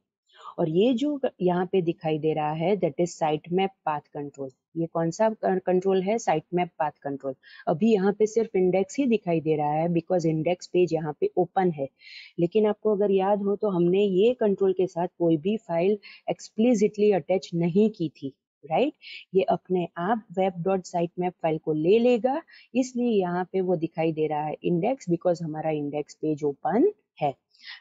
और ये जो यहाँ पे दिखाई दे रहा है that is site map path control. ये कौन सा कंट्रोल है, साइट मैप पाथ कंट्रोल। अभी यहाँ पे सिर्फ इंडेक्स ही दिखाई दे रहा है बिकॉज इंडेक्स पेज यहाँ पे ओपन है, लेकिन आपको अगर याद हो तो हमने ये कंट्रोल के साथ कोई भी फाइल एक्सप्लिसिटली अटैच नहीं की थी, राइट। ये अपने आप web dot site map file को ले लेगा, इसलिए यहाँ पे वो दिखाई दे रहा है इंडेक्स बिकॉज हमारा इंडेक्स पेज ओपन है।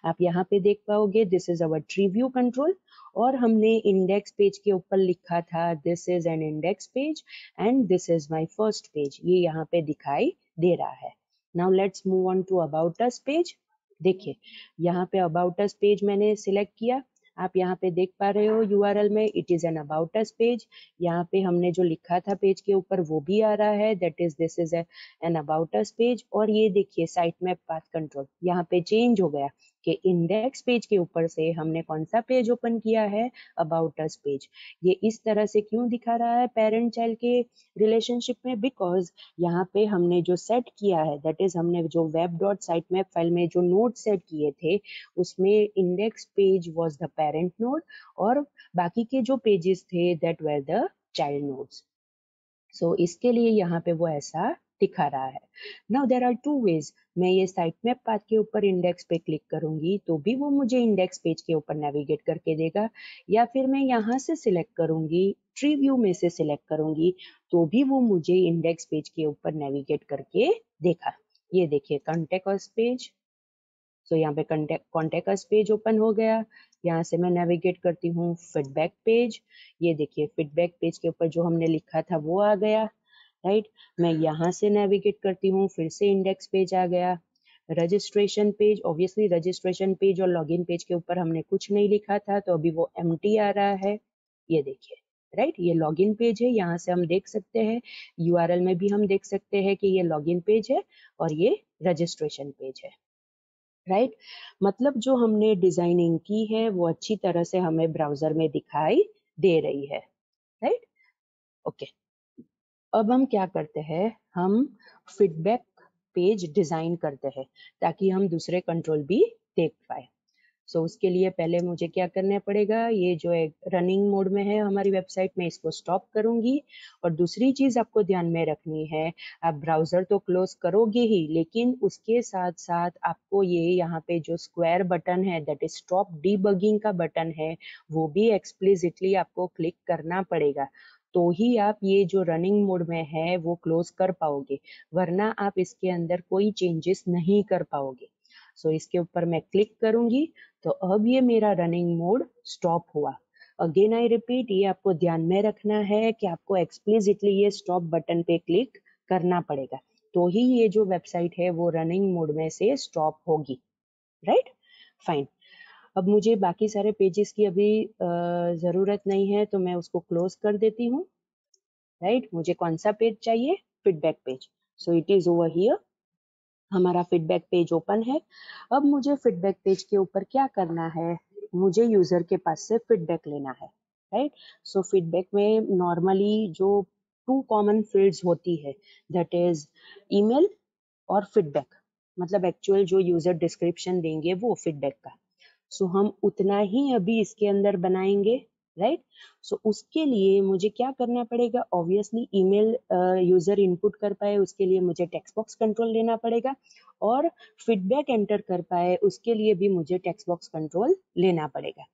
आप यहाँ पे देख पाओगे this is our tree view control और हमने इंडेक्स पेज के ऊपर लिखा था this is an index page and this is my first page, ये यहाँ पे दिखाई दे रहा है। Now let's move on to about us page. देखिए यहाँ पे अबाउट अस पेज मैंने सिलेक्ट किया, आप यहाँ पे देख पा रहे हो यूआरएल में it is an about us page. यहाँ पे हमने जो लिखा था पेज के ऊपर वो भी आ रहा है, that is this is an about us page. और ये देखिए साइट मैप पाथ कंट्रोल यहाँ पे चेंज हो गया कि इंडेक्स पेज के ऊपर से हमने कौन सा पेज ओपन किया है, अबाउट अस पेज। ये इस तरह से क्यों दिखा रहा है पेरेंट चाइल्ड के रिलेशनशिप में, बिकॉज यहाँ पे हमने जो सेट किया है दैट इज हमने जो web dot site map file में जो नोड सेट किए थे उसमें index page was the parent node और बाकी के जो पेजेस थे that were the child nodes. So इसके लिए यहाँ पे वो ऐसा दिखा रहा है। Now there are two ways, मैं ये साइट मैप पाथ के ऊपर इंडेक्स पे क्लिक करूंगी तो भी वो मुझे इंडेक्स पेज के ऊपर नेविगेट करके देगा, या फिर मैं यहाँ से सिलेक्ट करूंगी, ट्री व्यू में से सिलेक्ट करूंगी तो भी वो मुझे इंडेक्स पेज के ऊपर नेविगेट करके देखा। ये देखिए कॉन्टेक्ट अस पेज, सो यहाँ पे कॉन्टेक्ट अस पेज ओपन हो गया। यहाँ से मैं नेविगेट करती हूँ फीडबैक पेज, ये देखिए फीडबैक पेज के ऊपर जो हमने लिखा था वो आ गया, राइट। मैं यहाँ से नेविगेट करती हूँ, फिर से इंडेक्स पेज आ गया। Registration page, obviously registration page और लॉगिन पेज के ऊपर हमने कुछ नहीं लिखा था तो अभी वो एम्प्टी आ रहा है, ये देखिए, राइट। ये लॉगिन पेज है, यहाँ से हम देख सकते हैं, यूआरएल में भी हम देख सकते हैं कि ये लॉगिन पेज है और ये रजिस्ट्रेशन पेज है, राइट। मतलब जो हमने डिजाइनिंग की है वो अच्छी तरह से हमें ब्राउजर में दिखाई दे रही है, राइट। ओके, अब हम क्या करते हैं, हम फीडबैक पेज डिजाइन करते हैं ताकि हम दूसरे कंट्रोल भी देख पाए। सो उसके लिए पहले मुझे क्या करना पड़ेगा, ये जो एक रनिंग मोड में है हमारी वेबसाइट में इसको स्टॉप करूंगी। और दूसरी चीज आपको ध्यान में रखनी है, आप ब्राउजर तो क्लोज करोगे ही लेकिन उसके साथ साथ आपको ये यहाँ पे जो स्क्वायर बटन है दैट इज स्टॉप डीबगिंग का बटन है वो भी एक्सप्लिसिटली आपको क्लिक करना पड़ेगा, तो ही आप ये जो रनिंग मोड में है वो क्लोज कर पाओगे, वरना आप इसके अंदर कोई चेंजेस नहीं कर पाओगे। सो इसके ऊपर मैं क्लिक करूंगी तो अब ये मेरा रनिंग मोड स्टॉप हुआ। अगेन आई रिपीट, ये आपको ध्यान में रखना है कि आपको एक्सप्लिसिटली ये स्टॉप बटन पे क्लिक करना पड़ेगा, तो ही ये जो वेबसाइट है वो रनिंग मोड में से स्टॉप होगी, राइट। फाइन, अब मुझे बाकी सारे पेजेस की अभी जरूरत नहीं है तो मैं उसको क्लोज कर देती हूँ, राइट। मुझे कौन सा पेज चाहिए, feedback page, so it is over here. हमारा फीडबैक पेज ओपन है। अब मुझे फीडबैक पेज के ऊपर क्या करना है, मुझे यूजर के पास से फीडबैक लेना है, राइट। सो फीडबैक में नॉर्मली जो टू कॉमन फील्ड्स होती है दैट इज ईमेल और फीडबैक, मतलब एक्चुअल जो यूजर डिस्क्रिप्शन देंगे वो फीडबैक का। सो हम उतना ही अभी इसके अंदर बनाएंगे, राइट। सो उसके लिए मुझे क्या करना पड़ेगा, ऑब्वियसली ईमेल यूजर इनपुट कर पाए उसके लिए मुझे टेक्स्ट बॉक्स कंट्रोल लेना पड़ेगा और फीडबैक एंटर कर पाए उसके लिए भी मुझे टेक्स्ट बॉक्स कंट्रोल लेना पड़ेगा।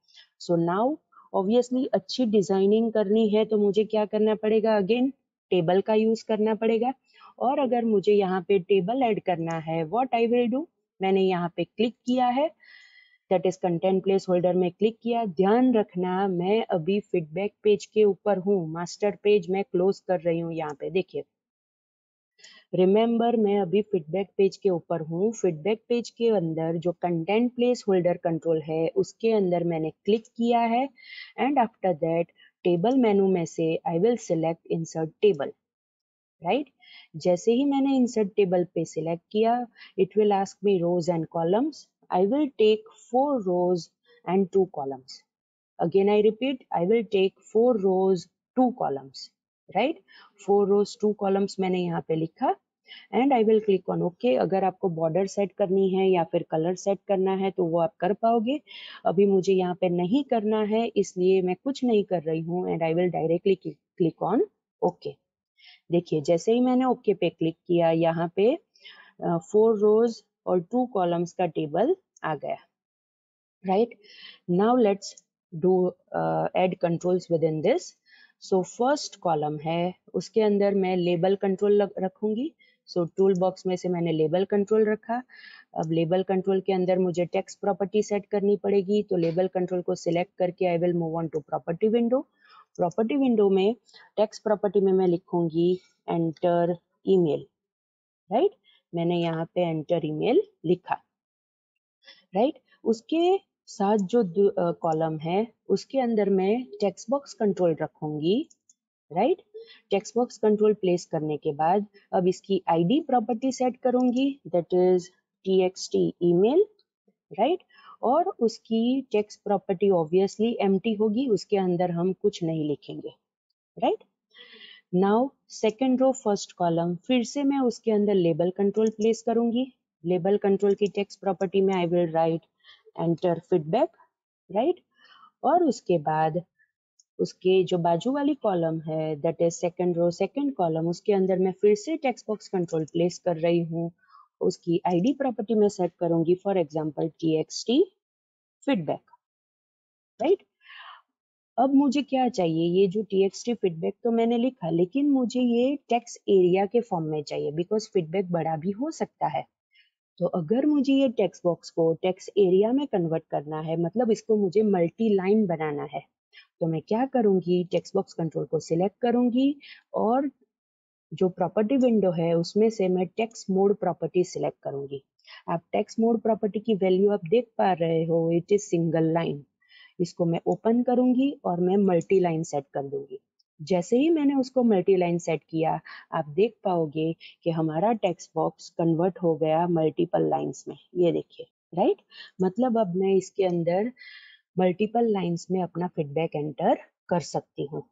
सो नाउ ऑब्वियसली अच्छी डिजाइनिंग करनी है तो मुझे क्या करना पड़ेगा, अगेन टेबल का यूज करना पड़ेगा। और अगर मुझे यहाँ पे टेबल ऐड करना है, व्हाट आई विल डू, मैंने यहाँ पे क्लिक किया है, that is content place holder में क्लिक किया। ध्यान रखना मैं अभी फीडबैक पेज के ऊपर हूँ, मास्टर पेज मैं क्लोज कर रही हूँ। यहाँ पे देखिए, रिमेंबर मैं अभी फीडबैक पेज के ऊपर हूँ। फीडबैक पेज के अंदर जो कंटेंट प्लेस होल्डर कंट्रोल है उसके अंदर मैंने क्लिक किया है and after that table menu में से I will select insert table, right. जैसे ही मैंने इंसर्ट टेबल पे सिलेक्ट किया, it will ask me rows and columns. I will take 4 rows and 2 columns. Again I repeat, I will take 4 rows 2 columns, right? 4 rows 2 columns मैंने यहाँ पे लिखा and I will click on okay. अगर आपको border set करनी है या फिर कलर सेट करना है तो वो आप कर पाओगे। अभी मुझे यहाँ पे नहीं करना है इसलिए मैं कुछ नहीं कर रही हूँ and I will directly click on okay. देखिए, जैसे ही मैंने ओके पे क्लिक किया, यहाँ पे 4 rows और 2 columns का टेबल आ गया, right. Now let's do add controls with in this. So first column है, उसके अंदर मैं लेबल कंट्रोल रखूंगी। सो टूल बॉक्स में से मैंने लेबल कंट्रोल रखा। अब लेबल कंट्रोल के अंदर मुझे टेक्स्ट प्रॉपर्टी सेट करनी पड़ेगी, तो लेबल कंट्रोल को सिलेक्ट करके I will move on to property window. Property window में टेक्स्ट प्रॉपर्टी में मैं लिखूंगी एंटर ईमेल, राइट। मैंने यहाँ पे एंटर ईमेल लिखा, राइट। उसके साथ जो कॉलम है उसके अंदर मैं टेक्स्ट बॉक्स कंट्रोल रखूंगी, right. Text box control place करने के बाद अब इसकी आईडी प्रॉपर्टी सेट करूंगी, that is txt email, right. और उसकी टेक्स्ट प्रॉपर्टी ऑब्वियसली एम्प्टी होगी, उसके अंदर हम कुछ नहीं लिखेंगे, right. Now second row first column, फिर से मैं उसके अंदर लेबल कंट्रोल प्लेस करूंगी। लेबल कंट्रोल की टेक्स्ट प्रॉपर्टी में I will write enter feedback, right. और उसके बाद उसके जो बाजू वाली कॉलम है that is second row second column, उसके अंदर मैं फिर से टेक्स्ट बॉक्स कंट्रोल प्लेस कर रही हूँ। उसकी आईडी प्रॉपर्टी में सेट करूंगी, for example txt feedback, right. अब मुझे क्या चाहिए, ये जो txt फीडबैक तो मैंने लिखा, लेकिन मुझे ये टेक्स्ट एरिया के फॉर्म में चाहिए बिकॉज फीडबैक बड़ा भी हो सकता है। तो अगर मुझे ये टेक्स्ट बॉक्स को टेक्स्ट एरिया में कन्वर्ट करना है, मतलब इसको मुझे मल्टी लाइन बनाना है, तो मैं क्या करूंगी, टेक्स्ट बॉक्स कंट्रोल को सिलेक्ट करूंगी और जो प्रॉपर्टी विंडो है उसमें से मैं टेक्स्ट मोड प्रॉपर्टी सिलेक्ट करूंगी। आप टेक्स्ट मोड प्रॉपर्टी की वैल्यू आप देख पा रहे हो, इट इज सिंगल लाइन। इसको मैं ओपन करूंगी और मैं मल्टी लाइन सेट कर दूंगी। जैसे ही मैंने उसको मल्टी लाइन सेट किया, आप देख पाओगे कि हमारा टेक्स्ट बॉक्स कन्वर्ट हो गया मल्टीपल लाइंस में, ये देखिए, राइट। मतलब अब मैं इसके अंदर मल्टीपल लाइंस में अपना फीडबैक एंटर कर सकती हूँ,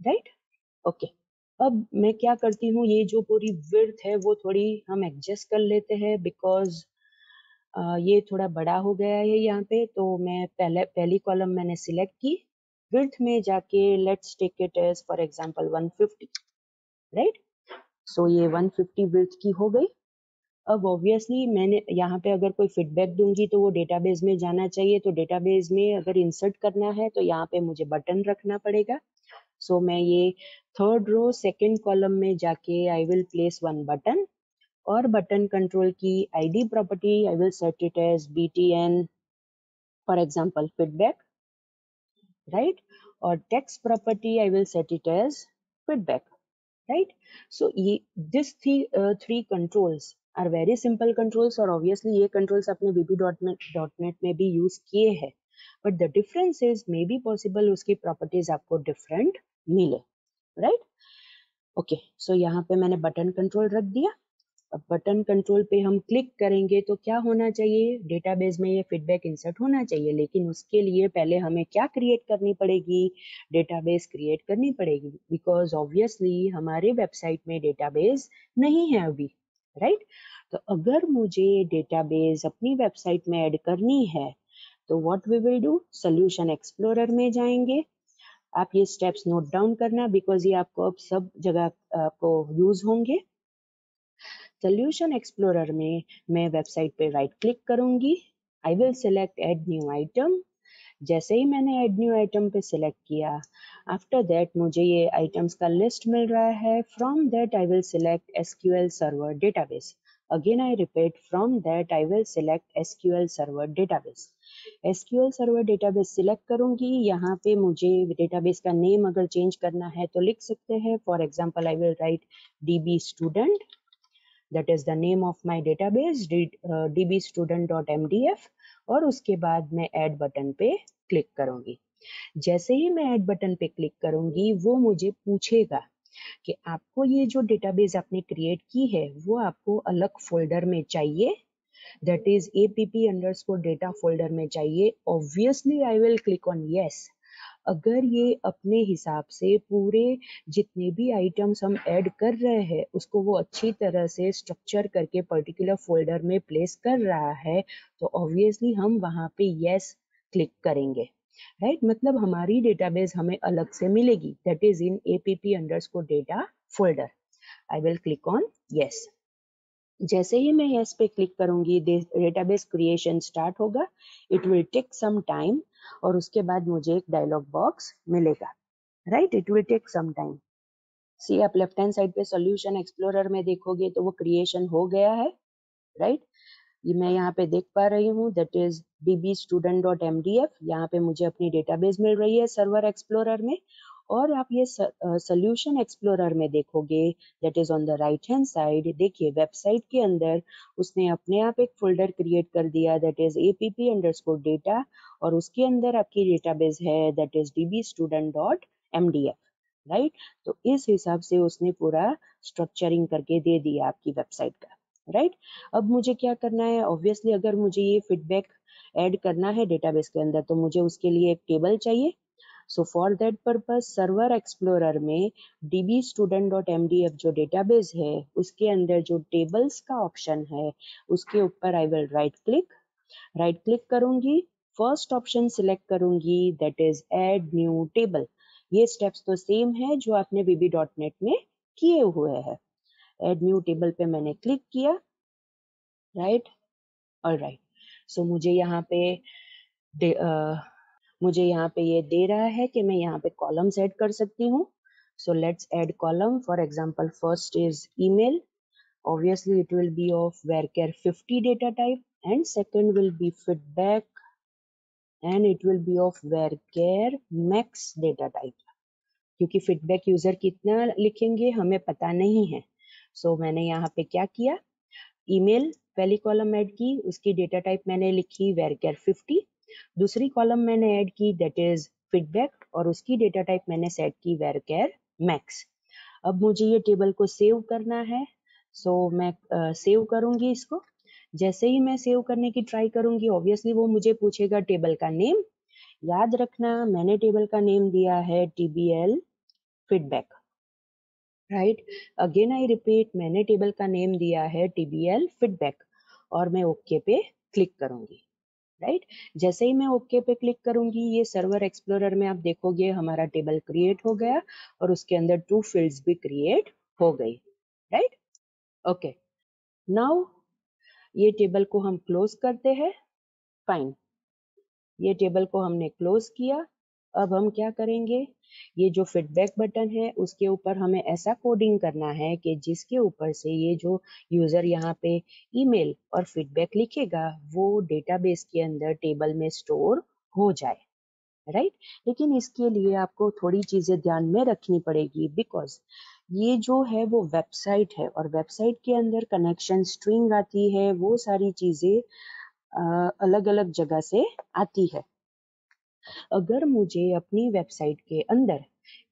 राइट। ओके, अब मैं क्या करती हूँ, ये जो पूरी विड्थ है वो थोड़ी हम एडजस्ट कर लेते हैं बिकॉज ये थोड़ा बड़ा हो गया है यहाँ पे। तो मैं पहली कॉलम मैंने सिलेक्ट की, विड्थ में जाके let's take it as for example 150, right. So ये 150 विड्थ की हो गई। अब ऑब्वियसली मैंने यहाँ पे अगर कोई फीडबैक दूंगी तो वो डेटाबेस में जाना चाहिए, तो डेटाबेस में अगर इंसर्ट करना है तो यहाँ पे मुझे बटन रखना पड़ेगा। सो मैं ये थर्ड रो सेकंड कॉलम में जाके I will place one button, और बटन कंट्रोल की ID property I will set it as btn for example feedback, right. और text property I will set it as feedback, right. So ये this three controls are very simple controls, और obviously ये controls अपने VB.NET में भी use किए हैं, but the difference is may be possible उसकी प्रॉपर्टीज आपको डिफरेंट मिले, राइट। ओके, सो यहाँ पे मैंने बटन कंट्रोल रख दिया। अब बटन कंट्रोल पे हम क्लिक करेंगे तो क्या होना चाहिए, डेटाबेस में ये फीडबैक इंसर्ट होना चाहिए, लेकिन उसके लिए पहले हमें क्या क्रिएट करनी पड़ेगी, डेटाबेस क्रिएट करनी पड़ेगी, बिकॉज ऑब्वियसली हमारे वेबसाइट में डेटाबेस नहीं है अभी, राइट। तो अगर मुझे डेटाबेस अपनी वेबसाइट में ऐड करनी है तो what we will do, solution explorer में जाएंगे। आप ये स्टेप्स नोट डाउन करना बिकॉज ये आपको अब सब जगह आपको यूज होंगे। सोल्यूशन एक्सप्लोरर में मैं वेबसाइट पे राइट क्लिक करूंगी, I will select add new item. जैसे ही मैंने ऐड न्यू आइटम पे सिलेक्ट किया, आफ्टर दैट मुझे ये आइटम्स का लिस्ट मिल रहा है, from that I will select SQL server database. Again I repeat, from that I will select SQL Server Database. SQL Server Database select करूंगी. यहाँ पे मुझे डेटाबेस का नेम अगर चेंज करना है तो लिख सकते हैं. For example I will right DB Student, that is the name of my database, dbstudent.mdf, और उसके बाद मैं ऐड बटन पे क्लिक करूंगी. जैसे ही मैं ऐड बटन पे क्लिक करूंगी वो मुझे पूछेगा कि आपको ये जो डेटाबेस आपने क्रिएट की है वो आपको अलग फोल्डर में चाहिए, that is app_data फोल्डर में चाहिए. Obviously I will click on yes. अगर ये अपने हिसाब से पूरे जितने भी आइटम्स हम ऐड कर रहे हैं उसको वो अच्छी तरह से स्ट्रक्चर करके पर्टिकुलर फोल्डर में प्लेस कर रहा है तो ऑब्वियसली हम वहाँ पे यस क्लिक करेंगे, राइट. मतलब हमारी डेटाबेस हमें अलग से मिलेगी, that is in app_data folder. I will click on yes. जैसे ही मैं यस पे क्लिक करूंगी डेटाबेस क्रिएशन स्टार्ट होगा. It will take some time और उसके बाद मुझे एक डायलॉग बॉक्स मिलेगा, right. It will take some time. See आप लेफ्ट हैंड साइड पे सॉल्यूशन एक्सप्लोरर में देखोगे तो वो क्रिएशन हो गया है, राइट. ये मैं यहाँ पे देख पा रही हूँ, दैट इज dbstudent.mdf. यहाँ पे मुझे अपनी डेटाबेस मिल रही है सर्वर एक्सप्लोरर में. और आप ये सॉल्यूशन एक्सप्लोरर में देखोगे, that is on the right hand side. देखिए वेबसाइट के अंदर उसने अपने आप एक फोल्डर क्रिएट कर दिया, दैट इज app_data, और उसके अंदर आपकी डेटाबेस है दैट इज dbstudent.mdf, राइट. तो इस हिसाब से उसने पूरा स्ट्रक्चरिंग करके दे दिया आपकी वेबसाइट का, राइट. अब मुझे क्या करना है, ऑब्वियसली अगर मुझे ये फीडबैक ऐड करना है डेटाबेस के अंदर तो मुझे उसके लिए एक टेबल चाहिए. So for that purpose server explorer में dbstudent.mdf जो डेटाबेस है उसके अंदर जो टेबल्स का ऑप्शन है उसके ऊपर आई विल राइट क्लिक करूंगी. फर्स्ट ऑप्शन सिलेक्ट करूंगी, that is add new table. ये स्टेप्स तो सेम है जो आपने VB.NET में किए हुए हैं. ऐड न्यू टेबल पे मैंने क्लिक किया, राइट. ऑलराइट. सो मुझे यहाँ पे ये दे रहा है कि मैं यहाँ पे कॉलम्स ऐड कर सकती हूँ. So let's add column. For example first is email. Obviously it will be of varchar 50 data type, and second will be feedback and it will be of varchar max data type. क्योंकि feedback user कितना लिखेंगे हमें पता नहीं है. सो मैंने यहाँ पे क्या किया, ईमेल पहली कॉलम ऐड की, उसकी डेटा टाइप मैंने लिखी varchar 50. दूसरी कॉलम मैंने ऐड की दैट इज फीडबैक और उसकी डेटा टाइप मैंने सेट की varchar max. अब मुझे ये टेबल को सेव करना है. सो मैं सेव करूंगी इसको. जैसे ही मैं सेव करने की ट्राई करूंगी ऑब्वियसली वो मुझे पूछेगा टेबल का नेम. याद रखना मैंने टेबल का नेम दिया है TBL feedback, right. Again I repeat, मैंने टेबल का नेम दिया है TBL फीडबैक और मैं ओके पे क्लिक करूंगी, राइट. जैसे ही मैं ओके पे क्लिक करूंगी ये सर्वर एक्सप्लोरर में आप देखोगे हमारा टेबल क्रिएट हो गया और उसके अंदर 2 फील्ड्स भी क्रिएट हो गई, राइट. ओके, नाउ ये टेबल को हम क्लोज करते हैं. फाइन, ये टेबल को हमने क्लोज किया. अब हम क्या करेंगे, ये जो फीडबैक बटन है उसके ऊपर हमें ऐसा कोडिंग करना है कि जिसके ऊपर से ये जो यूजर यहाँ पे ईमेल और फीडबैक लिखेगा वो डेटाबेस के अंदर टेबल में स्टोर हो जाए, राइट. लेकिन इसके लिए आपको थोड़ी चीजें ध्यान में रखनी पड़ेगी बिकॉज ये जो है वो वेबसाइट है और वेबसाइट के अंदर कनेक्शन स्ट्रिंग आती है, वो सारी चीजें अलग अलग जगह से आती है. अगर मुझे अपनी वेबसाइट के अंदर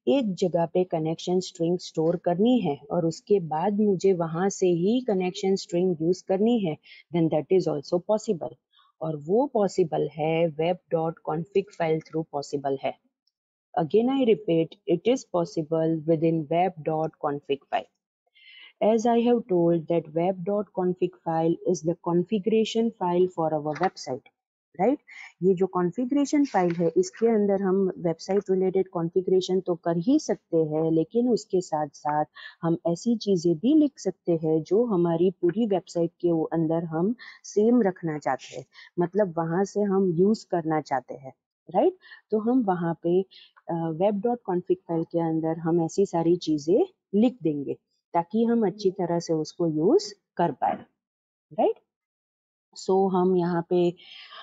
एक जगह पे कनेक्शन स्ट्रिंग स्टोर करनी है और उसके बाद मुझे वहां से ही कनेक्शन स्ट्रिंग यूज करनी है then that is also possible. और वो पॉसिबल है web.config फाइल थ्रू पॉसिबल है. Again I repeat, it is possible with in web.config file. As I have told that web.config file is the configuration file for our website, right? ये जो configuration file है इसके अंदर हम website related configuration तो कर ही सकते हैं लेकिन उसके साथ साथ हम ऐसी चीजें भी लिख सकते हैं जो हमारी पूरी website के अंदर हम सेम रखना चाहते हैं, मतलब वहां से हम यूज करना चाहते हैं, राइट. तो हम वहां पे web.config फाइल के अंदर हम ऐसी सारी चीजें लिख देंगे ताकि हम अच्छी तरह से उसको यूज कर पाए. राइट। सो हम यहाँ पे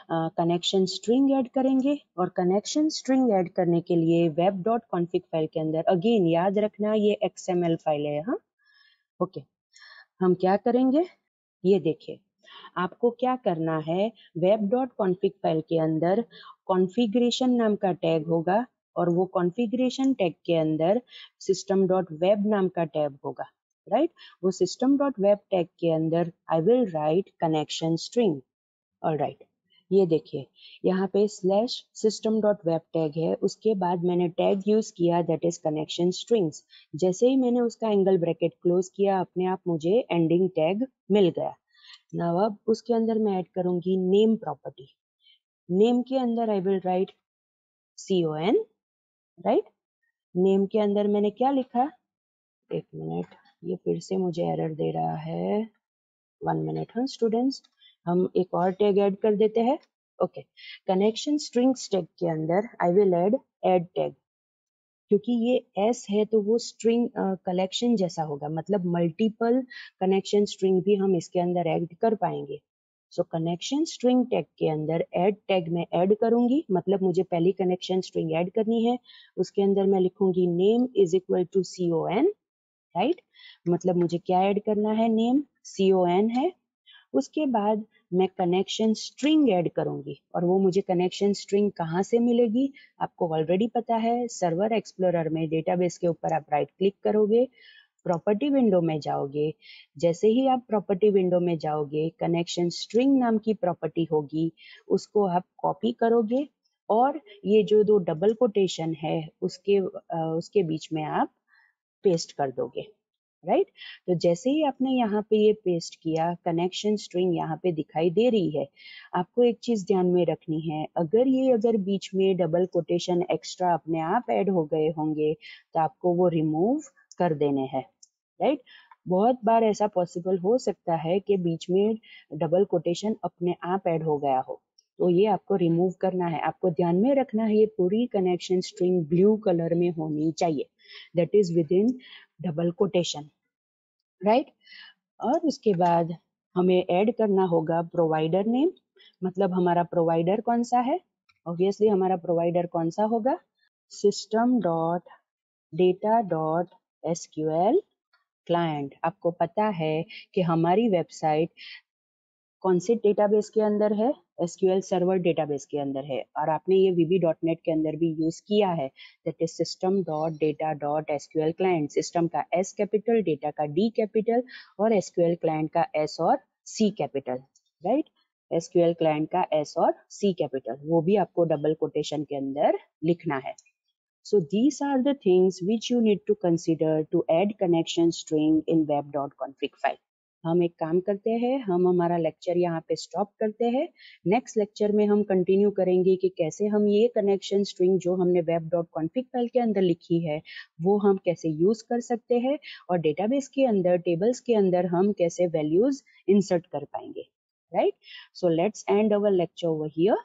कनेक्शन स्ट्रिंग ऐड करेंगे और कनेक्शन स्ट्रिंग ऐड करने के लिए वेब डॉट कॉन्फिग फाइल के अंदर, अगेन याद रखना ये XML फाइल है। हाँ, ओके। हम क्या करेंगे, ये देखिए, आपको क्या करना है, वेब डॉट कॉन्फिग फाइल के अंदर कॉन्फ़िगरेशन नाम का टैग होगा और वो कॉन्फ़िगरेशन टैग के अंदर सिस्टम डॉट वेब नाम का टैग होगा, राइट। वो सिस्टम डॉट वेब टैग के अंदर आई will right connection string. Alright, ये देखिए यहाँ पे slash system dot web tag है, उसके बाद मैंने टैग यूज किया दैट इज कनेक्शन स्ट्रिंग्स। जैसे ही मैंने उसका एंगल ब्रैकेट क्लोज किया, अपने आप मुझे एंडिंग टैग मिल गया। नाउ अब उसके अंदर मैं ऐड करूंगी नेम प्रॉपर्टी। नेम के अंदर आई will right CON, right. Name के अंदर मैंने क्या लिखा, एक मिनट, ये फिर से मुझे एरर दे रहा है, 1 मिनट। हाँ स्टूडेंट्स, हम एक और टैग ऐड कर देते हैं। ओके, कनेक्शन स्ट्रिंग्स टैग के अंदर आई विल ऐड टैग, क्योंकि ये एस है तो वो स्ट्रिंग कलेक्शन जैसा होगा, मतलब मल्टीपल कनेक्शन स्ट्रिंग भी हम इसके अंदर ऐड कर पाएंगे। सो कनेक्शन स्ट्रिंग टैग के अंदर ऐड टैग में ऐड करूंगी, मतलब मुझे पहली कनेक्शन स्ट्रिंग ऐड करनी है, उसके अंदर मैं लिखूंगी name is equal to CON, right. मतलब मुझे क्या ऐड करना है, नेम CON है। उसके बाद मैं कनेक्शन स्ट्रिंग ऐड करूंगी और वो मुझे कनेक्शन स्ट्रिंग कहाँ से मिलेगी, आपको ऑलरेडी पता है, सर्वर एक्सप्लोरर में डेटाबेस के ऊपर आप राइट क्लिक करोगे, प्रॉपर्टी विंडो में जाओगे। जैसे ही आप प्रॉपर्टी विंडो में जाओगे, कनेक्शन स्ट्रिंग नाम की प्रॉपर्टी होगी, उसको आप कॉपी करोगे और ये जो दो डबल कोटेशन है उसके बीच में आप पेस्ट कर दोगे, राइट। तो जैसे ही आपने यहाँ पे ये पेस्ट किया, कनेक्शन स्ट्रिंग यहाँ पे दिखाई दे रही है। आपको एक चीज ध्यान में रखनी है, अगर बीच में डबल कोटेशन एक्स्ट्रा अपने आप ऐड हो गए होंगे तो आपको वो रिमूव कर देने हैं, राइट। बहुत बार ऐसा पॉसिबल हो सकता है कि बीच में डबल कोटेशन अपने आप ऐड हो गया हो, तो ये आपको रिमूव करना है। आपको ध्यान में रखना है ये पूरी कनेक्शन स्ट्रिंग ब्लू कलर में होनी चाहिए, that is with in double quotation, right. और उसके बाद हमें ऐड करना होगा प्रोवाइडर नेम, मतलब हमारा प्रोवाइडर कौन सा है, ऑब्वियसली हमारा प्रोवाइडर कौन सा होगा, system dot data dot SQL client. आपको पता है कि हमारी वेबसाइट कौन से डेटाबेस के अंदर है, SQL सर्वर डेटाबेस के अंदर है, और आपने ये VB.NET के अंदर भी यूज किया है, that is system dot data dot SQL client. System का S कैपिटल, डेटा का D कैपिटल और SQL क्लाइंट का S और C capital, right. SQL client का S और C कैपिटल, वो भी आपको डबल कोटेशन के अंदर लिखना है। So these are the things which you need to consider to add connection string in web.config file. हम एक काम करते हैं, हम हमारा लेक्चर यहाँ पे स्टॉप करते हैं। नेक्स्ट लेक्चर में हम कंटिन्यू करेंगे कि कैसे हम ये कनेक्शन स्ट्रिंग जो हमने web.config फाइल के अंदर लिखी है वो हम कैसे यूज कर सकते हैं, और डेटाबेस के अंदर, टेबल्स के अंदर हम कैसे वैल्यूज इंसर्ट कर पाएंगे, right. So let's and our lecture over here.